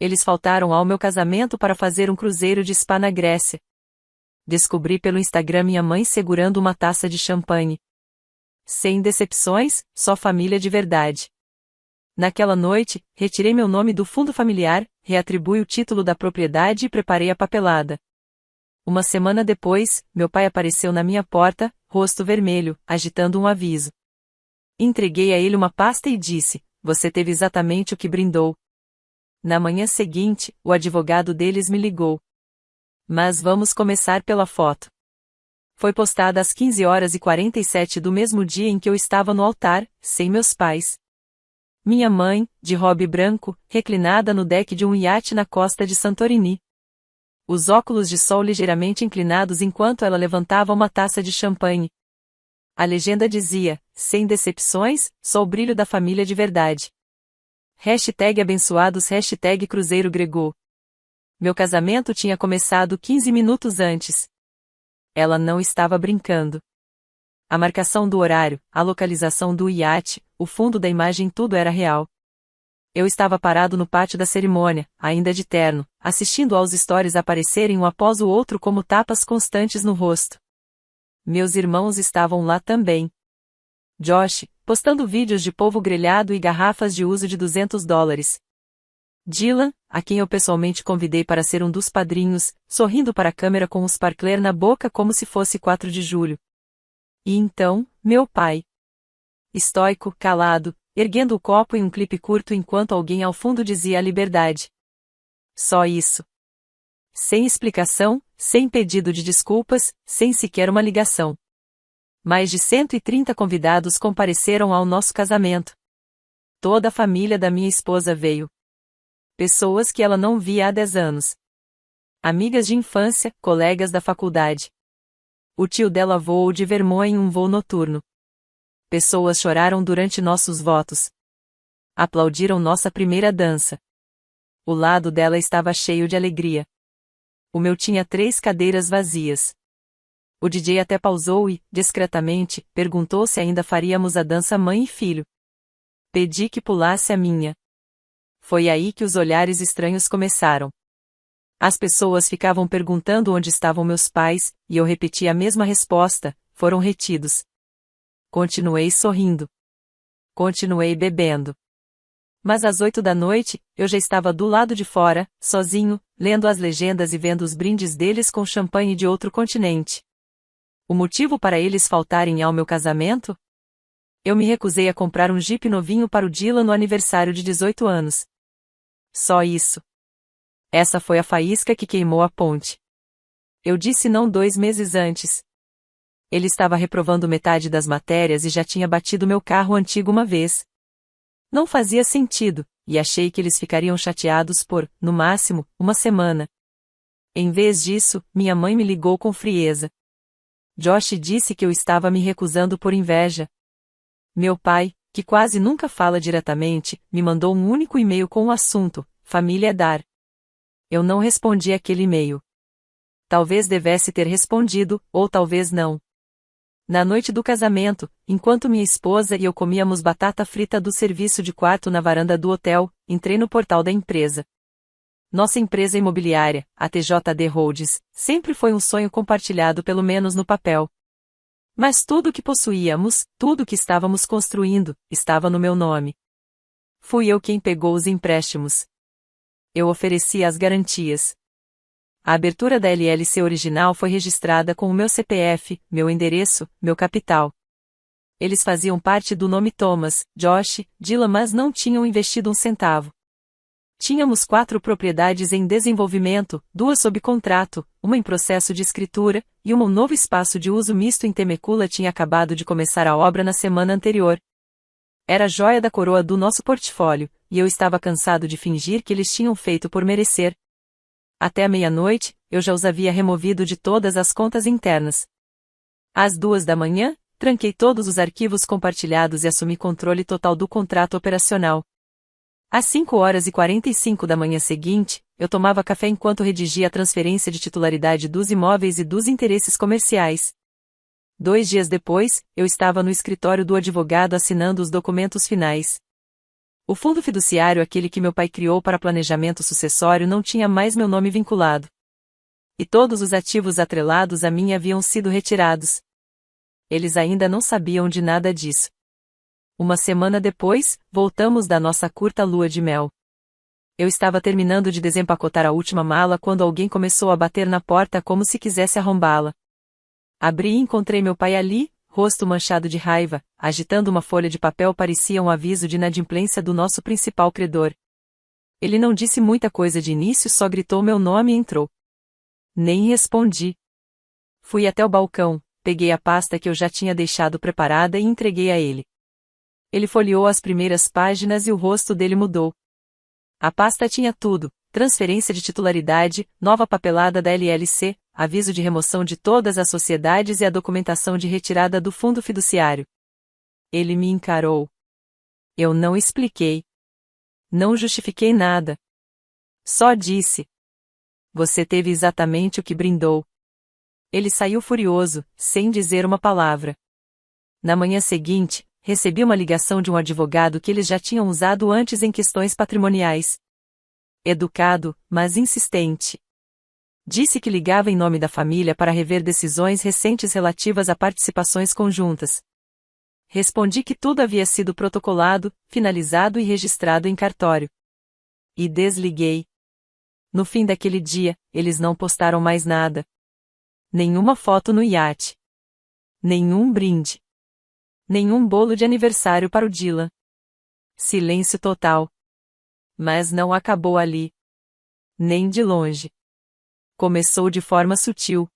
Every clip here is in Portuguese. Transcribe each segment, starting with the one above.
Eles faltaram ao meu casamento para fazer um cruzeiro de spa na Grécia. Descobri pelo Instagram minha mãe segurando uma taça de champanhe. Sem decepções, só família de verdade. Naquela noite, retirei meu nome do fundo familiar, reatribuí o título da propriedade e preparei a papelada. Uma semana depois, meu pai apareceu na minha porta, rosto vermelho, agitando um aviso. Entreguei a ele uma pasta e disse: "Você teve exatamente o que brindou." Na manhã seguinte, o advogado deles me ligou. Mas vamos começar pela foto. Foi postada às 15h47 do mesmo dia em que eu estava no altar, sem meus pais. Minha mãe, de robe branco, reclinada no deck de um iate na costa de Santorini. Os óculos de sol ligeiramente inclinados enquanto ela levantava uma taça de champanhe. A legenda dizia: "Sem decepções, só o brilho da família de verdade." #abençoados #Cruzeiro Gregô. Meu casamento tinha começado 15 minutos antes. Ela não estava brincando. A marcação do horário, a localização do iate, o fundo da imagem, tudo era real. Eu estava parado no pátio da cerimônia, ainda de terno, assistindo aos stories aparecerem um após o outro como tapas constantes no rosto. Meus irmãos estavam lá também. Josh, postando vídeos de polvo grelhado e garrafas de uso de $200. Dylan, a quem eu pessoalmente convidei para ser um dos padrinhos, sorrindo para a câmera com um sparkler na boca como se fosse 4 de julho. E então, meu pai. Estoico, calado, erguendo o copo em um clipe curto enquanto alguém ao fundo dizia a liberdade. Só isso. Sem explicação, sem pedido de desculpas, sem sequer uma ligação. Mais de 130 convidados compareceram ao nosso casamento. Toda a família da minha esposa veio. Pessoas que ela não via há 10 anos. Amigas de infância, colegas da faculdade. O tio dela voou de Vermont em um voo noturno. Pessoas choraram durante nossos votos. Aplaudiram nossa primeira dança. O lado dela estava cheio de alegria. O meu tinha 3 cadeiras vazias. O DJ até pausou e, discretamente, perguntou se ainda faríamos a dança mãe e filho. Pedi que pulasse a minha. Foi aí que os olhares estranhos começaram. As pessoas ficavam perguntando onde estavam meus pais, e eu repetia a mesma resposta: foram retidos. Continuei sorrindo. Continuei bebendo. Mas às 8 da noite, eu já estava do lado de fora, sozinho, lendo as legendas e vendo os brindes deles com champanhe de outro continente. O motivo para eles faltarem ao meu casamento? Eu me recusei a comprar um Jeep novinho para o Dylan no aniversário de 18 anos. Só isso. Essa foi a faísca que queimou a ponte. Eu disse não 2 meses antes. Ele estava reprovando metade das matérias e já tinha batido meu carro antigo uma vez. Não fazia sentido, e achei que eles ficariam chateados por, no máximo, uma semana. Em vez disso, minha mãe me ligou com frieza. Josh disse que eu estava me recusando por inveja. Meu pai, que quase nunca fala diretamente, me mandou um único e-mail com o assunto: família dar. Eu não respondi aquele e-mail. Talvez devesse ter respondido, ou talvez não. Na noite do casamento, enquanto minha esposa e eu comíamos batata frita do serviço de quarto na varanda do hotel, entrei no portal da empresa. Nossa empresa imobiliária, a TJD Holdings, sempre foi um sonho compartilhado pelo menos no papel. Mas tudo o que possuíamos, tudo o que estávamos construindo, estava no meu nome. Fui eu quem pegou os empréstimos. Eu ofereci as garantias. A abertura da LLC original foi registrada com o meu CPF, meu endereço, meu capital. Eles faziam parte do nome Thomas, Josh, Dylan, mas não tinham investido um centavo. Tínhamos 4 propriedades em desenvolvimento, 2 sob contrato, uma em processo de escritura, e um novo espaço de uso misto em Temecula tinha acabado de começar a obra na semana anterior. Era a joia da coroa do nosso portfólio, e eu estava cansado de fingir que eles tinham feito por merecer. Até a meia-noite, eu já os havia removido de todas as contas internas. Às 2 da manhã, tranquei todos os arquivos compartilhados e assumi controle total do contrato operacional. Às 5h45 da manhã seguinte, eu tomava café enquanto redigia a transferência de titularidade dos imóveis e dos interesses comerciais. 2 dias depois, eu estava no escritório do advogado assinando os documentos finais. O fundo fiduciário, aquele que meu pai criou para planejamento sucessório, não tinha mais meu nome vinculado. E todos os ativos atrelados a mim haviam sido retirados. Eles ainda não sabiam de nada disso. Uma semana depois, voltamos da nossa curta lua de mel. Eu estava terminando de desempacotar a última mala quando alguém começou a bater na porta como se quisesse arrombá-la. Abri e encontrei meu pai ali, rosto manchado de raiva, agitando uma folha de papel. Parecia um aviso de inadimplência do nosso principal credor. Ele não disse muita coisa de início, só gritou meu nome e entrou. Nem respondi. Fui até o balcão, peguei a pasta que eu já tinha deixado preparada e entreguei a ele. Ele folheou as primeiras páginas e o rosto dele mudou. A pasta tinha tudo: transferência de titularidade, nova papelada da LLC, aviso de remoção de todas as sociedades e a documentação de retirada do fundo fiduciário. Ele me encarou. Eu não expliquei. Não justifiquei nada. Só disse: "Você teve exatamente o que brindou." Ele saiu furioso, sem dizer uma palavra. Na manhã seguinte, recebi uma ligação de um advogado que eles já tinham usado antes em questões patrimoniais. Educado, mas insistente. Disse que ligava em nome da família para rever decisões recentes relativas a participações conjuntas. Respondi que tudo havia sido protocolado, finalizado e registrado em cartório. E desliguei. No fim daquele dia, eles não postaram mais nada. Nenhuma foto no iate. Nenhum brinde. Nenhum bolo de aniversário para o Dylan. Silêncio total. Mas não acabou ali. Nem de longe. Começou de forma sutil.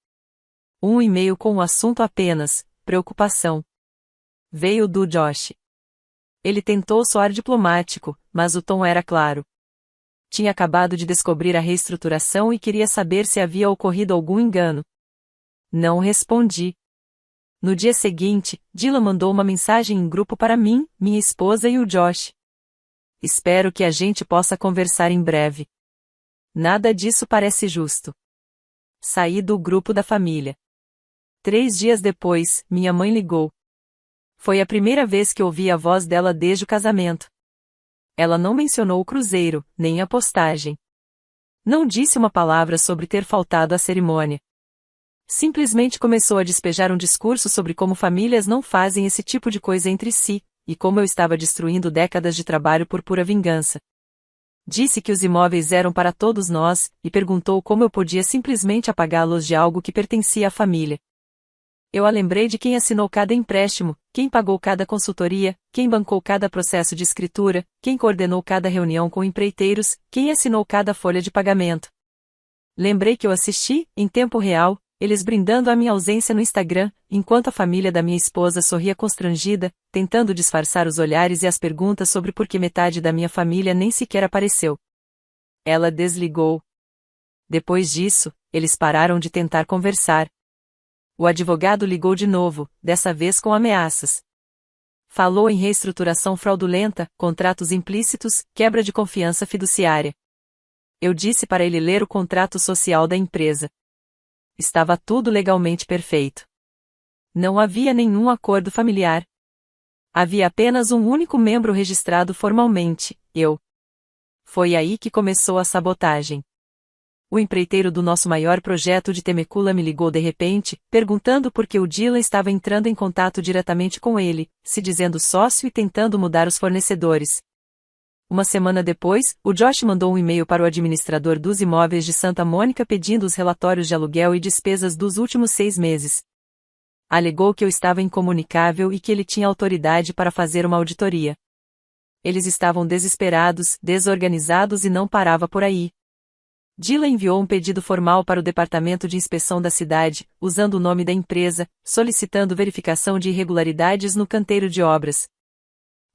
Um e-mail com o assunto apenas: preocupação. Veio do Josh. Ele tentou soar diplomático, mas o tom era claro. Tinha acabado de descobrir a reestruturação e queria saber se havia ocorrido algum engano. Não respondi. No dia seguinte, Dylan mandou uma mensagem em grupo para mim, minha esposa e o Josh. Espero que a gente possa conversar em breve. Nada disso parece justo. Saí do grupo da família. 3 dias depois, minha mãe ligou. Foi a primeira vez que ouvi a voz dela desde o casamento. Ela não mencionou o cruzeiro, nem a postagem. Não disse uma palavra sobre ter faltado à cerimônia. Simplesmente começou a despejar um discurso sobre como famílias não fazem esse tipo de coisa entre si, e como eu estava destruindo décadas de trabalho por pura vingança. Disse que os imóveis eram para todos nós, e perguntou como eu podia simplesmente apagá-los de algo que pertencia à família. Eu a lembrei de quem assinou cada empréstimo, quem pagou cada consultoria, quem bancou cada processo de escritura, quem coordenou cada reunião com empreiteiros, quem assinou cada folha de pagamento. Lembrei que eu assisti, em tempo real, eles brindando a minha ausência no Instagram, enquanto a família da minha esposa sorria constrangida, tentando disfarçar os olhares e as perguntas sobre por que metade da minha família nem sequer apareceu. Ela desligou. Depois disso, eles pararam de tentar conversar. O advogado ligou de novo, dessa vez com ameaças. Falou em reestruturação fraudulenta, contratos implícitos, quebra de confiança fiduciária. Eu disse para ele ler o contrato social da empresa. Estava tudo legalmente perfeito. Não havia nenhum acordo familiar. Havia apenas um único membro registrado formalmente, eu. Foi aí que começou a sabotagem. O empreiteiro do nosso maior projeto de Temecula me ligou de repente, perguntando por que o Dylan estava entrando em contato diretamente com ele, se dizendo sócio e tentando mudar os fornecedores. Uma semana depois, o Josh mandou um e-mail para o administrador dos imóveis de Santa Mônica pedindo os relatórios de aluguel e despesas dos últimos 6 meses. Alegou que eu estava incomunicável e que ele tinha autoridade para fazer uma auditoria. Eles estavam desesperados, desorganizados e não parava por aí. Dylan enviou um pedido formal para o departamento de inspeção da cidade, usando o nome da empresa, solicitando verificação de irregularidades no canteiro de obras.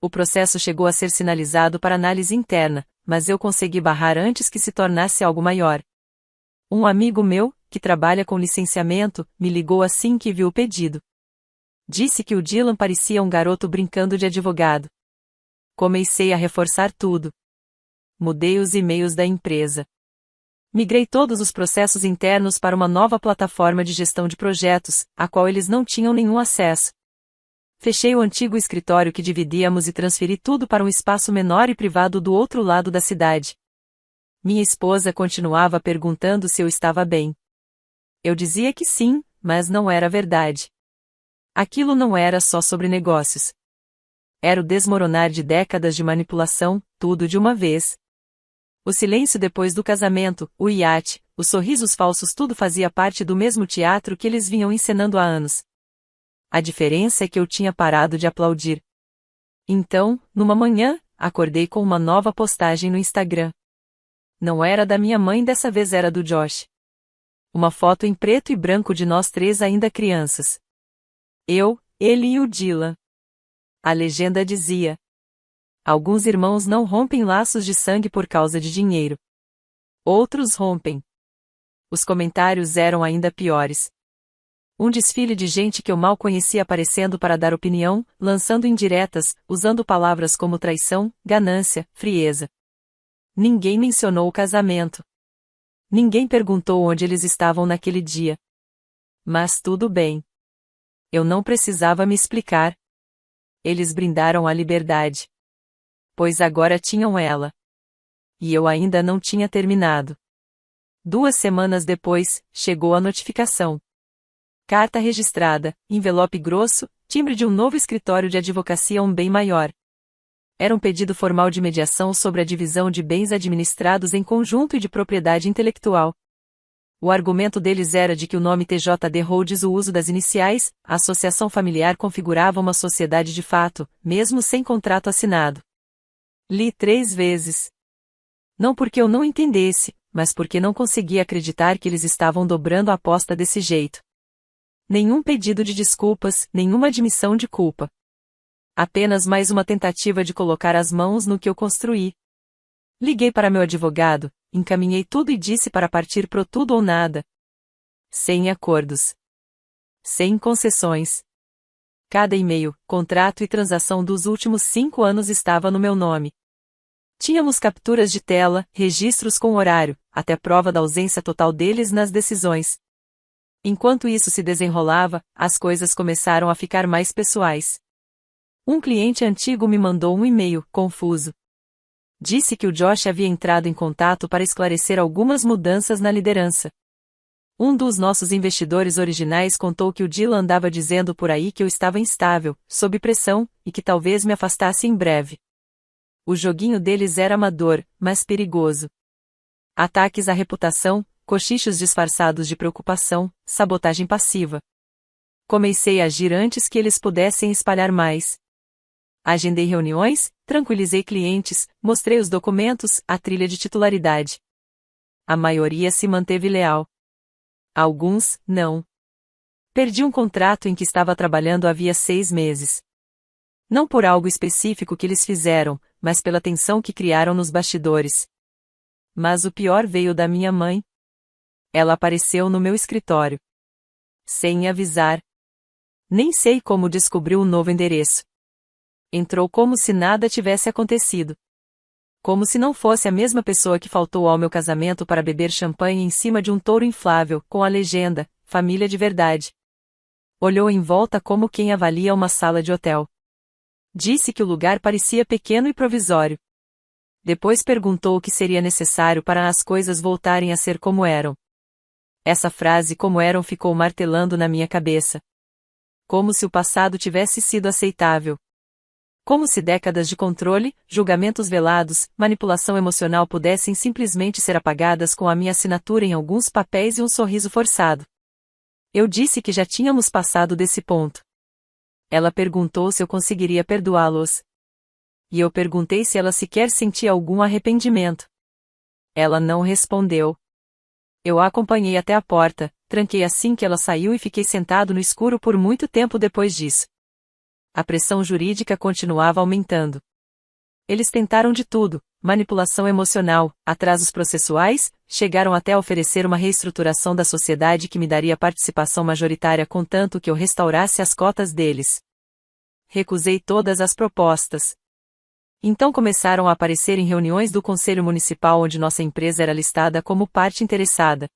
O processo chegou a ser sinalizado para análise interna, mas eu consegui barrar antes que se tornasse algo maior. Um amigo meu, que trabalha com licenciamento, me ligou assim que viu o pedido. Disse que o Dylan parecia um garoto brincando de advogado. Comecei a reforçar tudo. Mudei os e-mails da empresa. Migrei todos os processos internos para uma nova plataforma de gestão de projetos, a qual eles não tinham nenhum acesso. Fechei o antigo escritório que dividíamos e transferi tudo para um espaço menor e privado do outro lado da cidade. Minha esposa continuava perguntando se eu estava bem. Eu dizia que sim, mas não era verdade. Aquilo não era só sobre negócios. Era o desmoronar de décadas de manipulação, tudo de uma vez. O silêncio depois do casamento, o iate, os sorrisos falsos, tudo fazia parte do mesmo teatro que eles vinham encenando há anos. A diferença é que eu tinha parado de aplaudir. Então, numa manhã, acordei com uma nova postagem no Instagram. Não era da minha mãe, dessa vez era do Josh. Uma foto em preto e branco de nós três ainda crianças. Eu, ele e o Dylan. A legenda dizia: alguns irmãos não rompem laços de sangue por causa de dinheiro. Outros rompem. Os comentários eram ainda piores. Um desfile de gente que eu mal conhecia aparecendo para dar opinião, lançando indiretas, usando palavras como traição, ganância, frieza. Ninguém mencionou o casamento. Ninguém perguntou onde eles estavam naquele dia. Mas tudo bem. Eu não precisava me explicar. Eles brindaram a liberdade. Pois agora tinham ela. E eu ainda não tinha terminado. 2 semanas depois, chegou a notificação. Carta registrada, envelope grosso, timbre de um novo escritório de advocacia bem maior. Era um pedido formal de mediação sobre a divisão de bens administrados em conjunto e de propriedade intelectual. O argumento deles era de que o nome TJD Holdings, o uso das iniciais, a associação familiar configurava uma sociedade de fato, mesmo sem contrato assinado. Li 3 vezes. Não porque eu não entendesse, mas porque não conseguia acreditar que eles estavam dobrando a aposta desse jeito. Nenhum pedido de desculpas, nenhuma admissão de culpa. Apenas mais uma tentativa de colocar as mãos no que eu construí. Liguei para meu advogado, encaminhei tudo e disse para partir pro tudo ou nada. Sem acordos. Sem concessões. Cada e-mail, contrato e transação dos últimos 5 anos estava no meu nome. Tínhamos capturas de tela, registros com horário, até prova da ausência total deles nas decisões. Enquanto isso se desenrolava, as coisas começaram a ficar mais pessoais. Um cliente antigo me mandou um e-mail, confuso. Disse que o Josh havia entrado em contato para esclarecer algumas mudanças na liderança. Um dos nossos investidores originais contou que o Dylan andava dizendo por aí que eu estava instável, sob pressão, e que talvez me afastasse em breve. O joguinho deles era amador, mas perigoso. Ataques à reputação, cochichos disfarçados de preocupação, sabotagem passiva. Comecei a agir antes que eles pudessem espalhar mais. Agendei reuniões, tranquilizei clientes, mostrei os documentos, a trilha de titularidade. A maioria se manteve leal. Alguns, não. Perdi um contrato em que estava trabalhando havia 6 meses. Não por algo específico que eles fizeram, mas pela tensão que criaram nos bastidores. Mas o pior veio da minha mãe. Ela apareceu no meu escritório. Sem avisar. Nem sei como descobriu o novo endereço. Entrou como se nada tivesse acontecido. Como se não fosse a mesma pessoa que faltou ao meu casamento para beber champanhe em cima de um touro inflável, com a legenda, família de verdade. Olhou em volta como quem avalia uma sala de hotel. Disse que o lugar parecia pequeno e provisório. Depois perguntou o que seria necessário para as coisas voltarem a ser como eram. Essa frase como eram ficou martelando na minha cabeça. Como se o passado tivesse sido aceitável. Como se décadas de controle, julgamentos velados, manipulação emocional pudessem simplesmente ser apagadas com a minha assinatura em alguns papéis e um sorriso forçado. Eu disse que já tínhamos passado desse ponto. Ela perguntou se eu conseguiria perdoá-los. E eu perguntei se ela sequer sentia algum arrependimento. Ela não respondeu. Eu a acompanhei até a porta, tranquei assim que ela saiu e fiquei sentado no escuro por muito tempo depois disso. A pressão jurídica continuava aumentando. Eles tentaram de tudo, manipulação emocional, atrasos processuais, chegaram até a oferecer uma reestruturação da sociedade que me daria participação majoritária contanto que eu restaurasse as cotas deles. Recusei todas as propostas. Então começaram a aparecer em reuniões do Conselho Municipal onde nossa empresa era listada como parte interessada.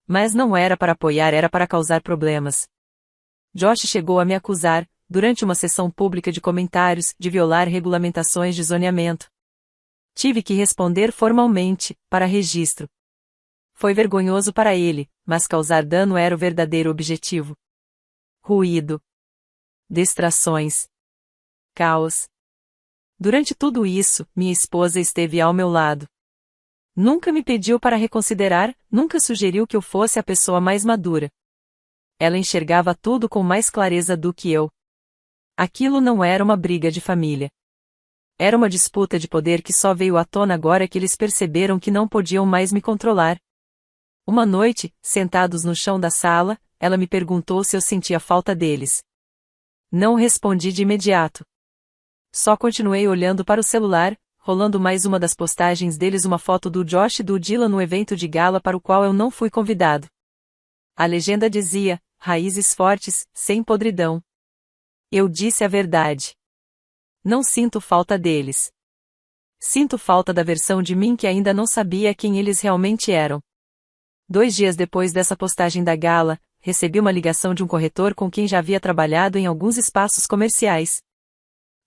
Mas não era para apoiar, era para causar problemas. Josh chegou a me acusar, durante uma sessão pública de comentários, de violar regulamentações de zoneamento. Tive que responder formalmente, para registro. Foi vergonhoso para ele, mas causar dano era o verdadeiro objetivo. Ruído. Distrações. Caos. Durante tudo isso, minha esposa esteve ao meu lado. Nunca me pediu para reconsiderar, nunca sugeriu que eu fosse a pessoa mais madura. Ela enxergava tudo com mais clareza do que eu. Aquilo não era uma briga de família. Era uma disputa de poder que só veio à tona agora que eles perceberam que não podiam mais me controlar. Uma noite, sentados no chão da sala, ela me perguntou se eu sentia falta deles. Não respondi de imediato. Só continuei olhando para o celular, rolando mais uma das postagens deles, uma foto do Josh e do Dylan no evento de gala para o qual eu não fui convidado. A legenda dizia: raízes fortes, sem podridão. Eu disse a verdade. Não sinto falta deles. Sinto falta da versão de mim que ainda não sabia quem eles realmente eram. 2 dias depois dessa postagem da gala, recebi uma ligação de um corretor com quem já havia trabalhado em alguns espaços comerciais.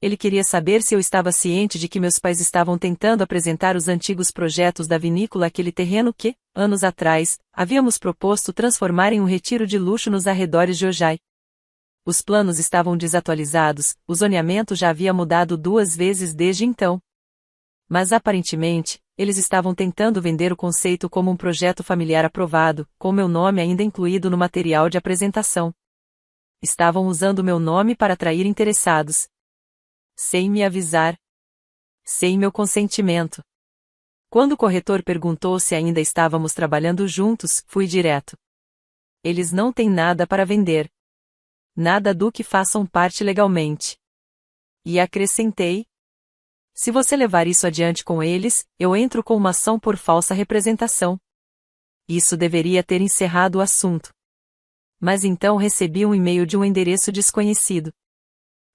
Ele queria saber se eu estava ciente de que meus pais estavam tentando apresentar os antigos projetos da vinícola àquele terreno que, anos atrás, havíamos proposto transformar em um retiro de luxo nos arredores de Ojai. Os planos estavam desatualizados, o zoneamento já havia mudado 2 vezes desde então. Mas aparentemente, eles estavam tentando vender o conceito como um projeto familiar aprovado, com meu nome ainda incluído no material de apresentação. Estavam usando meu nome para atrair interessados. Sem me avisar. Sem meu consentimento. Quando o corretor perguntou se ainda estávamos trabalhando juntos, fui direto. Eles não têm nada para vender. Nada do que façam parte legalmente. E acrescentei: se você levar isso adiante com eles, eu entro com uma ação por falsa representação. Isso deveria ter encerrado o assunto. Mas então recebi um e-mail de um endereço desconhecido.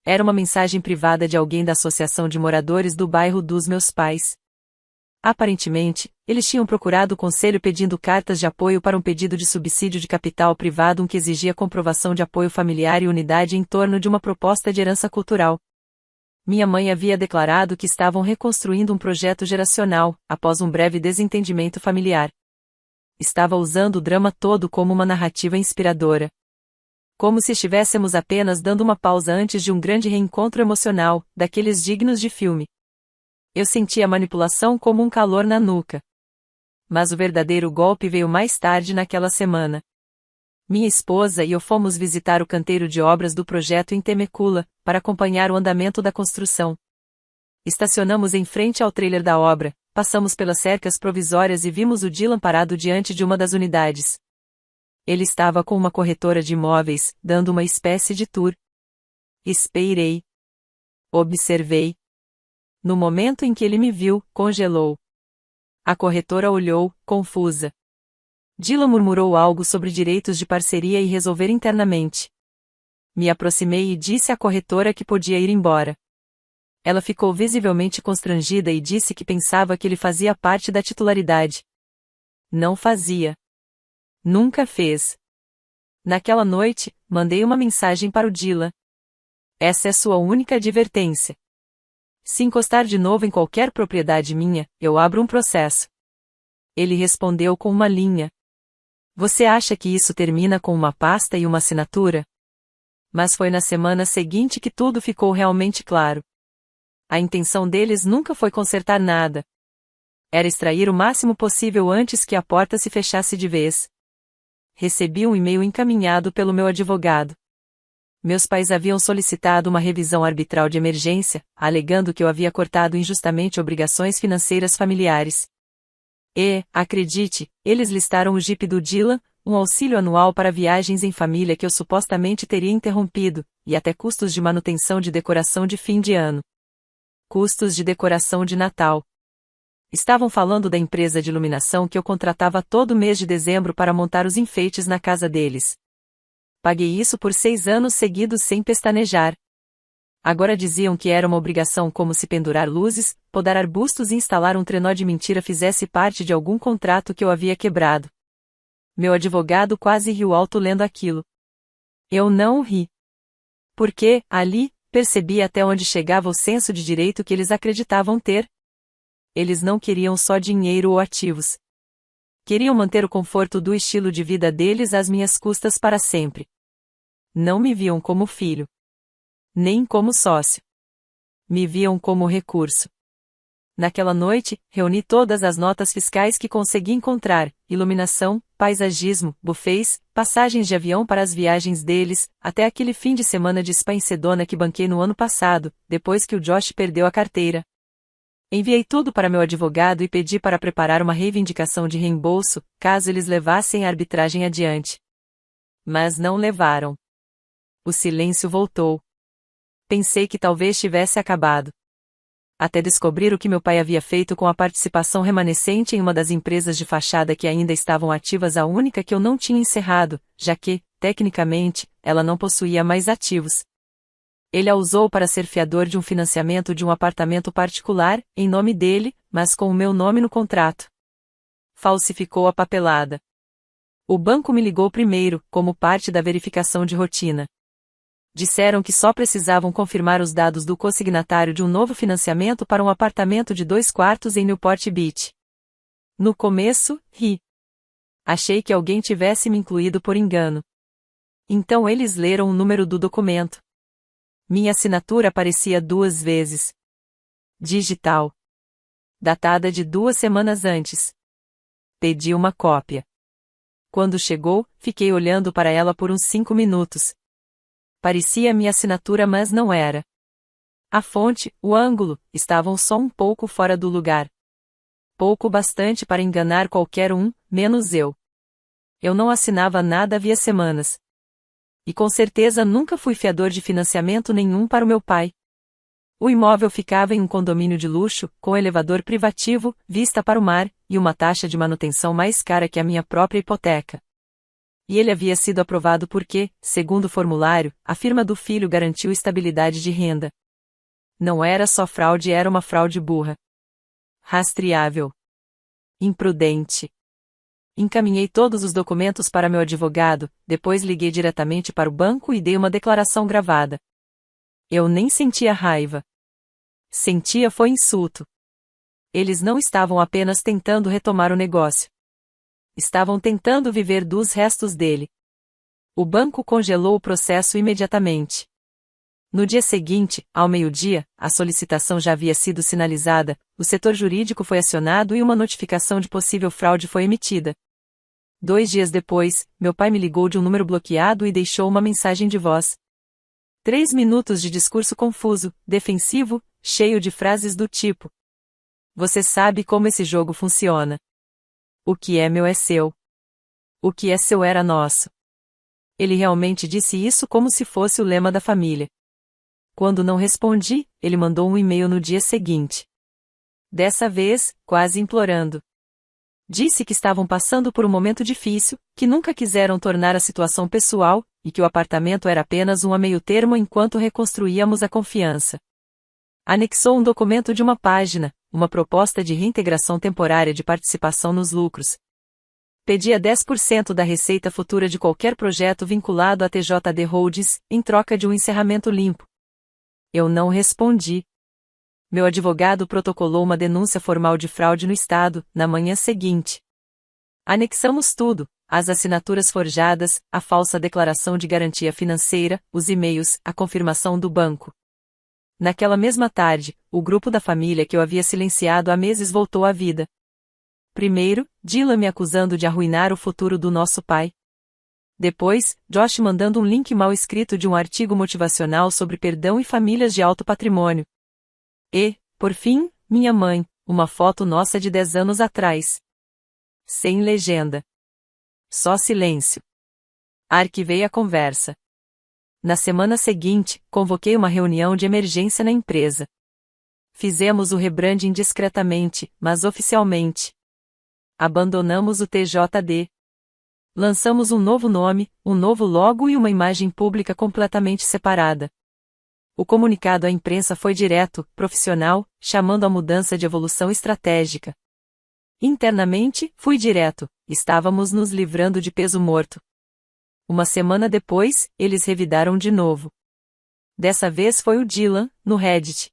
Era uma mensagem privada de alguém da associação de moradores do bairro dos meus pais. Aparentemente, eles tinham procurado o conselho pedindo cartas de apoio para um pedido de subsídio de capital privado que exigia comprovação de apoio familiar e unidade em torno de uma proposta de herança cultural. Minha mãe havia declarado que estavam reconstruindo um projeto geracional, após um breve desentendimento familiar. Estava usando o drama todo como uma narrativa inspiradora. Como se estivéssemos apenas dando uma pausa antes de um grande reencontro emocional, daqueles dignos de filme. Eu senti a manipulação como um calor na nuca. Mas o verdadeiro golpe veio mais tarde naquela semana. Minha esposa e eu fomos visitar o canteiro de obras do projeto em Temecula, para acompanhar o andamento da construção. Estacionamos em frente ao trailer da obra, passamos pelas cercas provisórias e vimos o Dylan parado diante de uma das unidades. Ele estava com uma corretora de imóveis, dando uma espécie de tour. Esperei. Observei. No momento em que ele me viu, congelou. A corretora olhou, confusa. Dylan murmurou algo sobre direitos de parceria e resolver internamente. Me aproximei e disse à corretora que podia ir embora. Ela ficou visivelmente constrangida e disse que pensava que ele fazia parte da titularidade. Não fazia. Nunca fez. Naquela noite, mandei uma mensagem para o Dylan. Essa é sua única advertência. Se encostar de novo em qualquer propriedade minha, eu abro um processo. Ele respondeu com uma linha. Você acha que isso termina com uma pasta e uma assinatura? Mas foi na semana seguinte que tudo ficou realmente claro. A intenção deles nunca foi consertar nada. Era extrair o máximo possível antes que a porta se fechasse de vez. Recebi um e-mail encaminhado pelo meu advogado. Meus pais haviam solicitado uma revisão arbitral de emergência, alegando que eu havia cortado injustamente obrigações financeiras familiares. E, acredite, eles listaram o Jeep do Dylan, um auxílio anual para viagens em família que eu supostamente teria interrompido, e até custos de manutenção de decoração de fim de ano. Custos de decoração de Natal. Estavam falando da empresa de iluminação que eu contratava todo mês de dezembro para montar os enfeites na casa deles. Paguei isso por 6 anos seguidos sem pestanejar. Agora diziam que era uma obrigação como se pendurar luzes, podar arbustos e instalar um trenó de mentira fizesse parte de algum contrato que eu havia quebrado. Meu advogado quase riu alto lendo aquilo. Eu não ri. Porque, ali, percebi até onde chegava o senso de direito que eles acreditavam ter. Eles não queriam só dinheiro ou ativos. Queriam manter o conforto do estilo de vida deles às minhas custas para sempre. Não me viam como filho. Nem como sócio. Me viam como recurso. Naquela noite, reuni todas as notas fiscais que consegui encontrar: iluminação, paisagismo, buffets, passagens de avião para as viagens deles, até aquele fim de semana de spa em Sedona que banquei no ano passado, depois que o Josh perdeu a carteira. Enviei tudo para meu advogado e pedi para preparar uma reivindicação de reembolso, caso eles levassem a arbitragem adiante. Mas não levaram. O silêncio voltou. Pensei que talvez tivesse acabado. Até descobrir o que meu pai havia feito com a participação remanescente em uma das empresas de fachada que ainda estavam ativas, a única que eu não tinha encerrado, já que, tecnicamente, ela não possuía mais ativos. Ele a usou para ser fiador de um financiamento de um apartamento particular, em nome dele, mas com o meu nome no contrato. Falsificou a papelada. O banco me ligou primeiro, como parte da verificação de rotina. Disseram que só precisavam confirmar os dados do consignatário de um novo financiamento para um apartamento de 2 quartos em Newport Beach. No começo, ri. Achei que alguém tivesse me incluído por engano. Então eles leram o número do documento. Minha assinatura aparecia 2 vezes. Digital. Datada de 2 semanas antes. Pedi uma cópia. Quando chegou, fiquei olhando para ela por uns 5 minutos. Parecia minha assinatura, mas não era. A fonte, o ângulo, estavam só um pouco fora do lugar. Pouco bastante para enganar qualquer um, menos eu. Eu não assinava nada havia semanas. E com certeza nunca fui fiador de financiamento nenhum para o meu pai. O imóvel ficava em um condomínio de luxo, com elevador privativo, vista para o mar, e uma taxa de manutenção mais cara que a minha própria hipoteca. E ele havia sido aprovado porque, segundo o formulário, a firma do filho garantiu estabilidade de renda. Não era só fraude, era uma fraude burra. Rastreável. Imprudente. Encaminhei todos os documentos para meu advogado, depois liguei diretamente para o banco e dei uma declaração gravada. Eu nem sentia raiva. Sentia foi insulto. Eles não estavam apenas tentando retomar o negócio. Estavam tentando viver dos restos dele. O banco congelou o processo imediatamente. No dia seguinte, ao meio-dia, a solicitação já havia sido sinalizada, o setor jurídico foi acionado e uma notificação de possível fraude foi emitida. 2 dias depois, meu pai me ligou de um número bloqueado e deixou uma mensagem de voz. 3 minutos de discurso confuso, defensivo, cheio de frases do tipo: "Você sabe como esse jogo funciona. O que é meu é seu. O que é seu era nosso." Ele realmente disse isso como se fosse o lema da família. Quando não respondi, ele mandou um e-mail no dia seguinte. Dessa vez, quase implorando. Disse que estavam passando por um momento difícil, que nunca quiseram tornar a situação pessoal, e que o apartamento era apenas um meio-termo enquanto reconstruíamos a confiança. Anexou um documento de uma página, uma proposta de reintegração temporária de participação nos lucros. Pedia 10% da receita futura de qualquer projeto vinculado à TJD Holdings, em troca de um encerramento limpo. Eu não respondi. Meu advogado protocolou uma denúncia formal de fraude no Estado, na manhã seguinte. Anexamos tudo: as assinaturas forjadas, a falsa declaração de garantia financeira, os e-mails, a confirmação do banco. Naquela mesma tarde, o grupo da família que eu havia silenciado há meses voltou à vida. Primeiro, Dylan me acusando de arruinar o futuro do nosso pai. Depois, Josh mandando um link mal escrito de um artigo motivacional sobre perdão e famílias de alto patrimônio. E, por fim, minha mãe, uma foto nossa de 10 anos atrás. Sem legenda. Só silêncio. Arquivei a conversa. Na semana seguinte, convoquei uma reunião de emergência na empresa. Fizemos o rebranding discretamente, mas oficialmente. Abandonamos o TJD. Lançamos um novo nome, um novo logo e uma imagem pública completamente separada. O comunicado à imprensa foi direto, profissional, chamando a mudança de evolução estratégica. Internamente, fui direto: estávamos nos livrando de peso morto. Uma semana depois, eles revidaram de novo. Dessa vez foi o Dylan, no Reddit.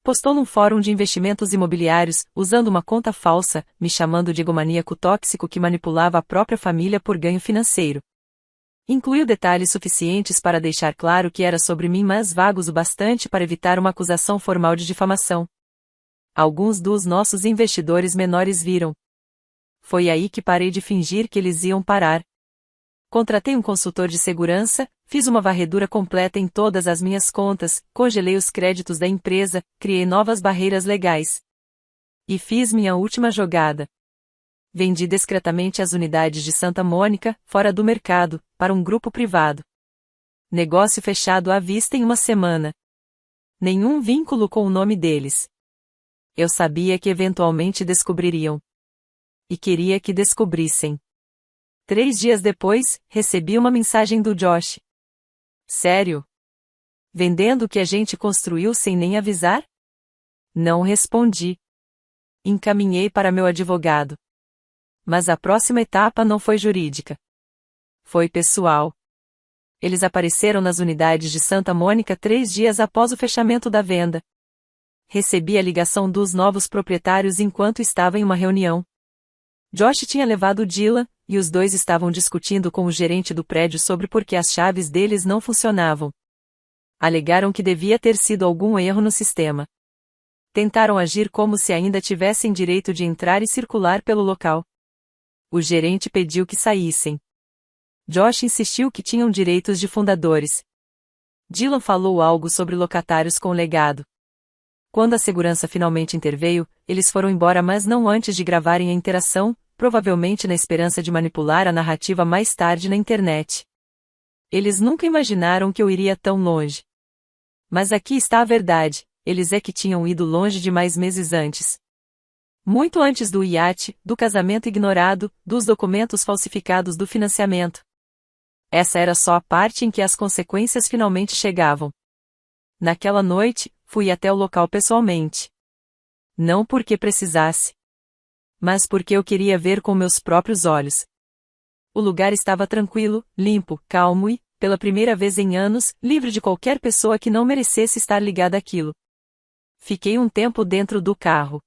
Postou num fórum de investimentos imobiliários, usando uma conta falsa, me chamando de egomaníaco tóxico que manipulava a própria família por ganho financeiro. Incluiu detalhes suficientes para deixar claro que era sobre mim, mas vagos o bastante para evitar uma acusação formal de difamação. Alguns dos nossos investidores menores viram. Foi aí que parei de fingir que eles iam parar. Contratei um consultor de segurança, fiz uma varredura completa em todas as minhas contas, congelei os créditos da empresa, criei novas barreiras legais. E fiz minha última jogada. Vendi discretamente as unidades de Santa Mônica, fora do mercado, para um grupo privado. Negócio fechado à vista em uma semana. Nenhum vínculo com o nome deles. Eu sabia que eventualmente descobririam. E queria que descobrissem. 3 dias depois, recebi uma mensagem do Josh. Sério? Vendendo o que a gente construiu sem nem avisar? Não respondi. Encaminhei para meu advogado. Mas a próxima etapa não foi jurídica. Foi pessoal. Eles apareceram nas unidades de Santa Mônica 3 dias após o fechamento da venda. Recebi a ligação dos novos proprietários enquanto estava em uma reunião. Josh tinha levado o Dylan, e os dois estavam discutindo com o gerente do prédio sobre por que as chaves deles não funcionavam. Alegaram que devia ter sido algum erro no sistema. Tentaram agir como se ainda tivessem direito de entrar e circular pelo local. O gerente pediu que saíssem. Josh insistiu que tinham direitos de fundadores. Dylan falou algo sobre locatários com legado. Quando a segurança finalmente interveio, eles foram embora, mas não antes de gravarem a interação, provavelmente na esperança de manipular a narrativa mais tarde na internet. Eles nunca imaginaram que eu iria tão longe. Mas aqui está a verdade, eles é que tinham ido longe demais meses antes. Muito antes do iate, do casamento ignorado, dos documentos falsificados do financiamento. Essa era só a parte em que as consequências finalmente chegavam. Naquela noite, fui até o local pessoalmente. Não porque precisasse, mas porque eu queria ver com meus próprios olhos. O lugar estava tranquilo, limpo, calmo e, pela primeira vez em anos, livre de qualquer pessoa que não merecesse estar ligada àquilo. Fiquei um tempo dentro do carro.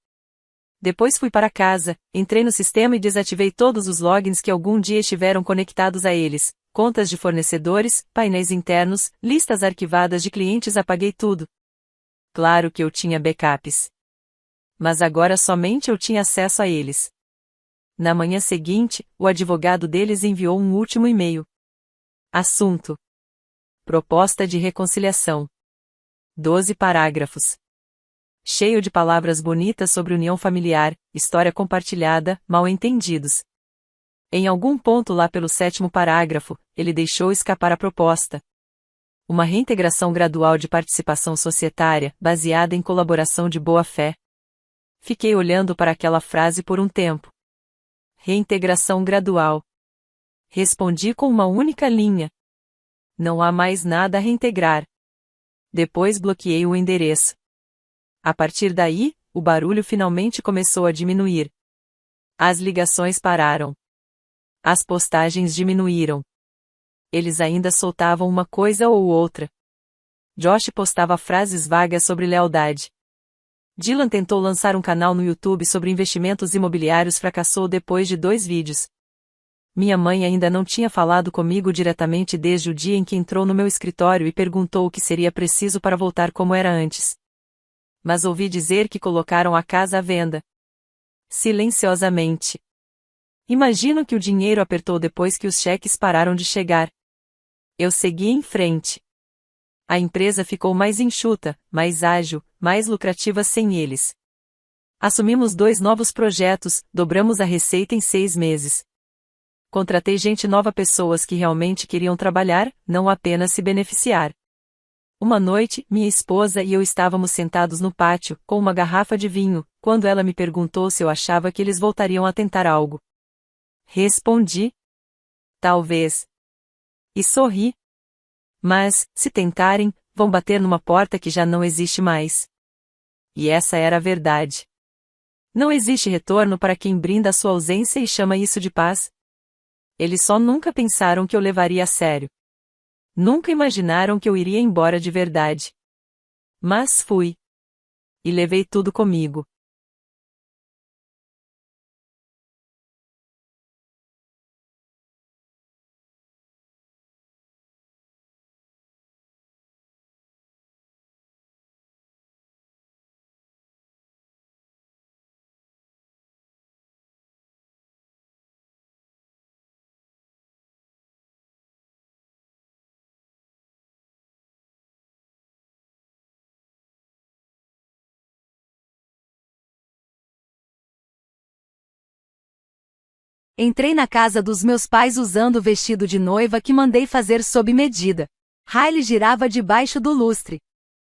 Depois fui para casa, entrei no sistema e desativei todos os logins que algum dia estiveram conectados a eles, contas de fornecedores, painéis internos, listas arquivadas de clientes, apaguei tudo. Claro que eu tinha backups. Mas agora somente eu tinha acesso a eles. Na manhã seguinte, o advogado deles enviou um último e-mail. Assunto: proposta de reconciliação. 12 parágrafos. Cheio de palavras bonitas sobre união familiar, história compartilhada, mal-entendidos. Em algum ponto lá pelo 7º parágrafo, ele deixou escapar a proposta. Uma reintegração gradual de participação societária, baseada em colaboração de boa-fé. Fiquei olhando para aquela frase por um tempo. Reintegração gradual. Respondi com uma única linha. Não há mais nada a reintegrar. Depois bloqueei o endereço. A partir daí, o barulho finalmente começou a diminuir. As ligações pararam. As postagens diminuíram. Eles ainda soltavam uma coisa ou outra. Josh postava frases vagas sobre lealdade. Dylan tentou lançar um canal no YouTube sobre investimentos imobiliários, fracassou depois de 2 vídeos. Minha mãe ainda não tinha falado comigo diretamente desde o dia em que entrou no meu escritório e perguntou o que seria preciso para voltar como era antes. Mas ouvi dizer que colocaram a casa à venda. Silenciosamente. Imagino que o dinheiro apertou depois que os cheques pararam de chegar. Eu segui em frente. A empresa ficou mais enxuta, mais ágil, mais lucrativa sem eles. Assumimos 2 novos projetos, dobramos a receita em 6 meses. Contratei gente nova, pessoas que realmente queriam trabalhar, não apenas se beneficiar. Uma noite, minha esposa e eu estávamos sentados no pátio, com uma garrafa de vinho, quando ela me perguntou se eu achava que eles voltariam a tentar algo. Respondi: talvez. E sorri. Mas, se tentarem, vão bater numa porta que já não existe mais. E essa era a verdade. Não existe retorno para quem brinda a sua ausência e chama isso de paz. Eles só nunca pensaram que eu levaria a sério. Nunca imaginaram que eu iria embora de verdade. Mas fui. E levei tudo comigo. Entrei na casa dos meus pais usando o vestido de noiva que mandei fazer sob medida. Hailey girava debaixo do lustre.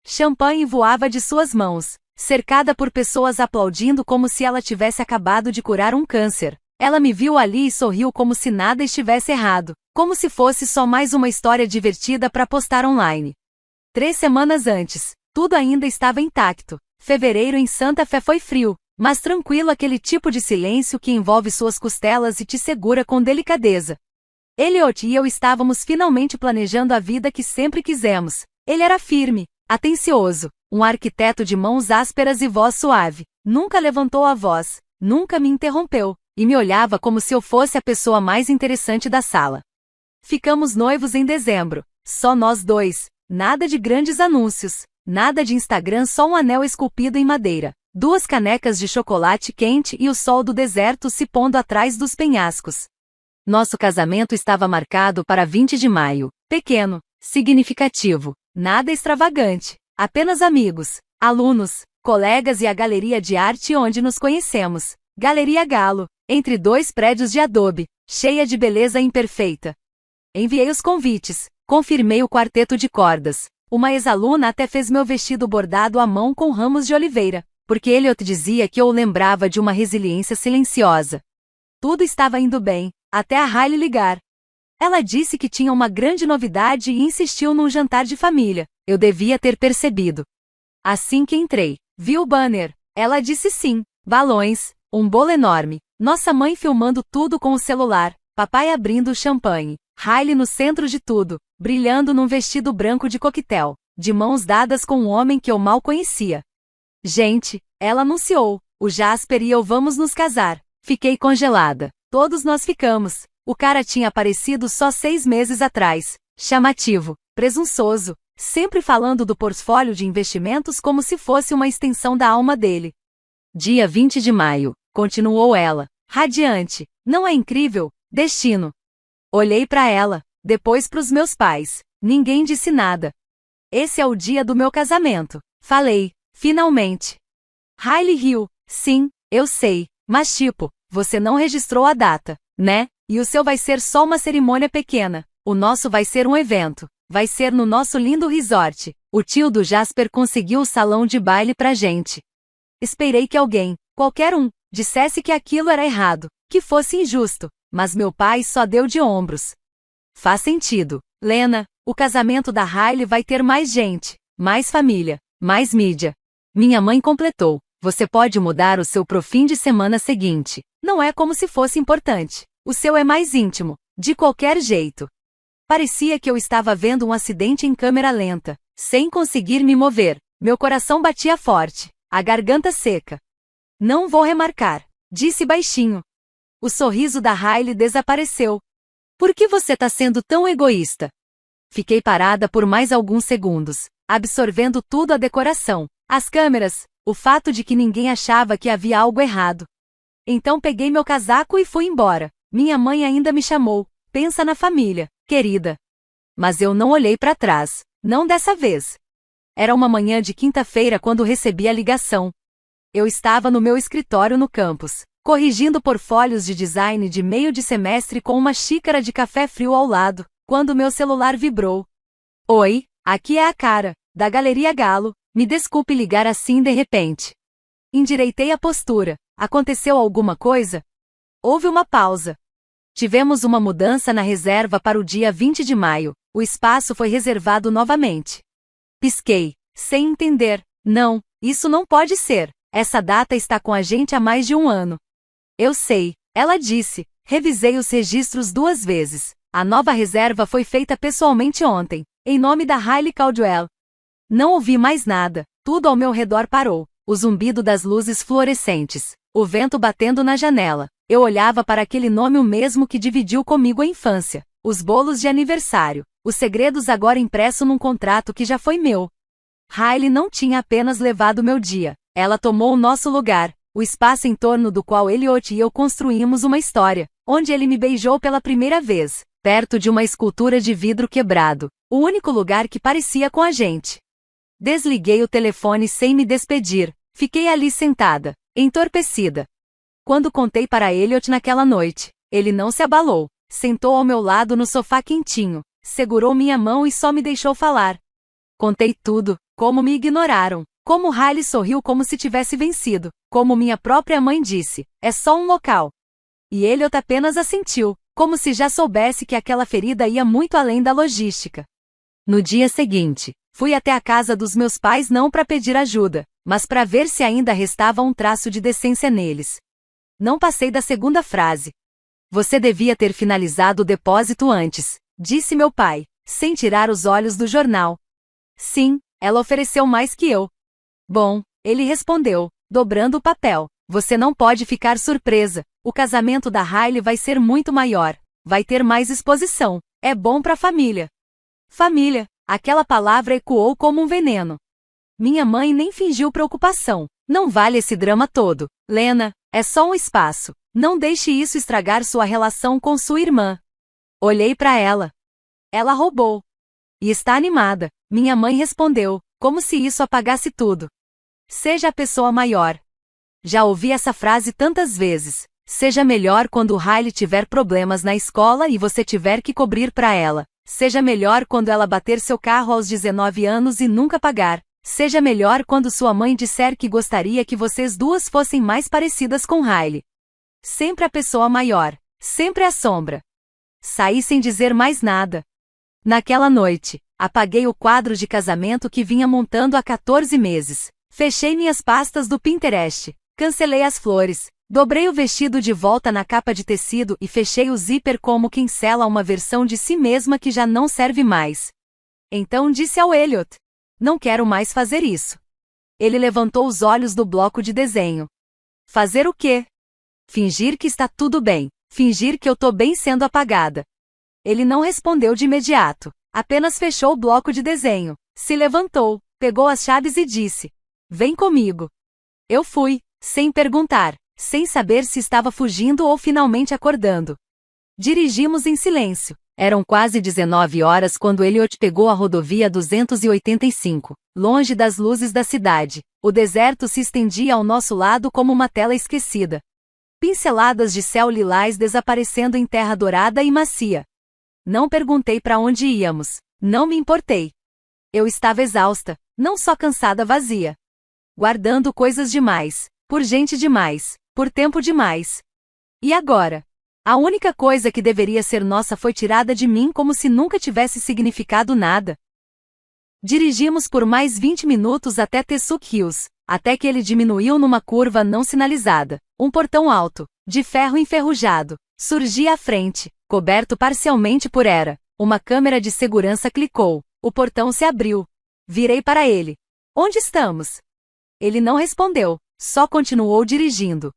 Champanhe voava de suas mãos, cercada por pessoas aplaudindo como se ela tivesse acabado de curar um câncer. Ela me viu ali e sorriu como se nada estivesse errado, como se fosse só mais uma história divertida para postar online. 3 semanas antes, tudo ainda estava intacto. Fevereiro em Santa Fé foi frio, mas tranquilo, aquele tipo de silêncio que envolve suas costelas e te segura com delicadeza. Elliot e eu estávamos finalmente planejando a vida que sempre quisemos. Ele era firme, atencioso, um arquiteto de mãos ásperas e voz suave. Nunca levantou a voz, nunca me interrompeu, e me olhava como se eu fosse a pessoa mais interessante da sala. Ficamos noivos em dezembro, só nós dois, nada de grandes anúncios, nada de Instagram, só um anel esculpido em madeira, 2 canecas de chocolate quente e o sol do deserto se pondo atrás dos penhascos. Nosso casamento estava marcado para 20 de maio, pequeno, significativo, nada extravagante, apenas amigos, alunos, colegas e a galeria de arte onde nos conhecemos, Galeria Galo, entre 2 prédios de adobe, cheia de beleza imperfeita. Enviei os convites, confirmei o quarteto de cordas. Uma ex-aluna até fez meu vestido bordado à mão com ramos de oliveira, porque Elliot dizia que eu o lembrava de uma resiliência silenciosa. Tudo estava indo bem, até a Hailey ligar. Ela disse que tinha uma grande novidade e insistiu num jantar de família. Eu devia ter percebido. Assim que entrei, vi o banner. Ela disse sim, balões, um bolo enorme, nossa mãe filmando tudo com o celular, papai abrindo o champanhe, Hailey no centro de tudo, brilhando num vestido branco de coquetel, de mãos dadas com um homem que eu mal conhecia. Gente, ela anunciou, o Jasper e eu vamos nos casar. Fiquei congelada. Todos nós ficamos. O cara tinha aparecido só 6 meses atrás. Chamativo, presunçoso, sempre falando do portfólio de investimentos como se fosse uma extensão da alma dele. Dia 20 de maio, continuou ela, radiante. Não é incrível? Destino. Olhei para ela, depois para os meus pais. Ninguém disse nada. Esse é o dia do meu casamento. Falei, finalmente. Hailey riu. Sim, eu sei, mas tipo, você não registrou a data, né? E o seu vai ser só uma cerimônia pequena. O nosso vai ser um evento. Vai ser no nosso lindo resort. O tio do Jasper conseguiu o salão de baile pra gente. Esperei que alguém, qualquer um, dissesse que aquilo era errado, que fosse injusto, mas meu pai só deu de ombros. Faz sentido, Lena, o casamento da Hailey vai ter mais gente, mais família, mais mídia. Minha mãe completou, você pode mudar o seu pro fim de semana seguinte. Não é como se fosse importante. O seu é mais íntimo, de qualquer jeito. Parecia que eu estava vendo um acidente em câmera lenta, sem conseguir me mover. Meu coração batia forte, a garganta seca. Não vou remarcar, disse baixinho. O sorriso da Hailey desapareceu. Por que você tá sendo tão egoísta? Fiquei parada por mais alguns segundos, absorvendo tudo, a decoração, as câmeras, o fato de que ninguém achava que havia algo errado. Então peguei meu casaco e fui embora. Minha mãe ainda me chamou. Pensa na família, querida. Mas eu não olhei para trás, não dessa vez. Era uma manhã de quinta-feira quando recebi a ligação. Eu estava no meu escritório no campus, corrigindo portfólios de design de meio de semestre com uma xícara de café frio ao lado, quando meu celular vibrou. Oi, aqui é a cara, da Galeria Galo, me desculpe ligar assim de repente. Endireitei a postura. Aconteceu alguma coisa? Houve uma pausa. Tivemos uma mudança na reserva para o dia 20 de maio. O espaço foi reservado novamente. Pisquei, sem entender. Não, isso não pode ser. Essa data está com a gente há mais de um ano. Eu sei, ela disse. Revisei os registros 2 vezes. A nova reserva foi feita pessoalmente ontem, em nome da Hailey Caldwell. Não ouvi mais nada, tudo ao meu redor parou. O zumbido das luzes fluorescentes, o vento batendo na janela. Eu olhava para aquele nome o mesmo que dividiu comigo a infância, os bolos de aniversário, os segredos agora impresso num contrato que já foi meu. Hailey não tinha apenas levado meu dia, ela tomou o nosso lugar, o espaço em torno do qual Elliot e eu construímos uma história, onde ele me beijou pela primeira vez, perto de uma escultura de vidro quebrado, o único lugar que parecia com a gente. Desliguei o telefone sem me despedir, fiquei ali sentada, entorpecida. Quando contei para Elliot naquela noite, ele não se abalou, sentou ao meu lado no sofá quentinho, segurou minha mão e só me deixou falar. Contei tudo, como me ignoraram, como Hailey sorriu como se tivesse vencido, como minha própria mãe disse, é só um local. E Elliot apenas assentiu, como se já soubesse que aquela ferida ia muito além da logística. No dia seguinte, fui até a casa dos meus pais não para pedir ajuda, mas para ver se ainda restava um traço de decência neles. Não passei da segunda frase. Você devia ter finalizado o depósito antes, disse meu pai, sem tirar os olhos do jornal. Sim, ela ofereceu mais que eu. Bom, ele respondeu, dobrando o papel. Você não pode ficar surpresa, o casamento da Hailey vai ser muito maior, vai ter mais exposição, é bom para a família. Família, aquela palavra ecoou como um veneno. Minha mãe nem fingiu preocupação. Não vale esse drama todo, Lena, é só um espaço. Não deixe isso estragar sua relação com sua irmã. Olhei para ela. Ela roubou. E está animada, minha mãe respondeu, como se isso apagasse tudo. Seja a pessoa maior. Já ouvi essa frase tantas vezes. Seja melhor quando Hailey tiver problemas na escola e você tiver que cobrir para ela. Seja melhor quando ela bater seu carro aos 19 anos e nunca pagar. Seja melhor quando sua mãe disser que gostaria que vocês duas fossem mais parecidas com Hailey. Sempre a pessoa maior. Sempre a sombra. Saí sem dizer mais nada. Naquela noite, apaguei o quadro de casamento que vinha montando há 14 meses. Fechei minhas pastas do Pinterest. Cancelei as flores. Dobrei o vestido de volta na capa de tecido e fechei o zíper como quem sela uma versão de si mesma que já não serve mais. Então disse ao Elliot: não quero mais fazer isso. Ele levantou os olhos do bloco de desenho. Fazer o quê? Fingir que está tudo bem. Fingir que eu tô bem sendo apagada. Ele não respondeu de imediato. Apenas fechou o bloco de desenho. Se levantou, pegou as chaves e disse: vem comigo. Eu fui, sem perguntar. Sem saber se estava fugindo ou finalmente acordando. Dirigimos em silêncio. Eram quase 19 horas quando Elliot pegou a rodovia 285, longe das luzes da cidade. O deserto se estendia ao nosso lado como uma tela esquecida. Pinceladas de céu lilás desaparecendo em terra dourada e macia. Não perguntei para onde íamos. Não me importei. Eu estava exausta, não só cansada, vazia. Guardando coisas demais, por gente demais. Por tempo demais. E agora? A única coisa que deveria ser nossa foi tirada de mim como se nunca tivesse significado nada. Dirigimos por mais 20 minutos até Tesuque Hills, até que ele diminuiu numa curva não sinalizada. Um portão alto, de ferro enferrujado, surgia à frente, coberto parcialmente por era. Uma câmera de segurança clicou. O portão se abriu. Virei para ele. Onde estamos? Ele não respondeu, só continuou dirigindo.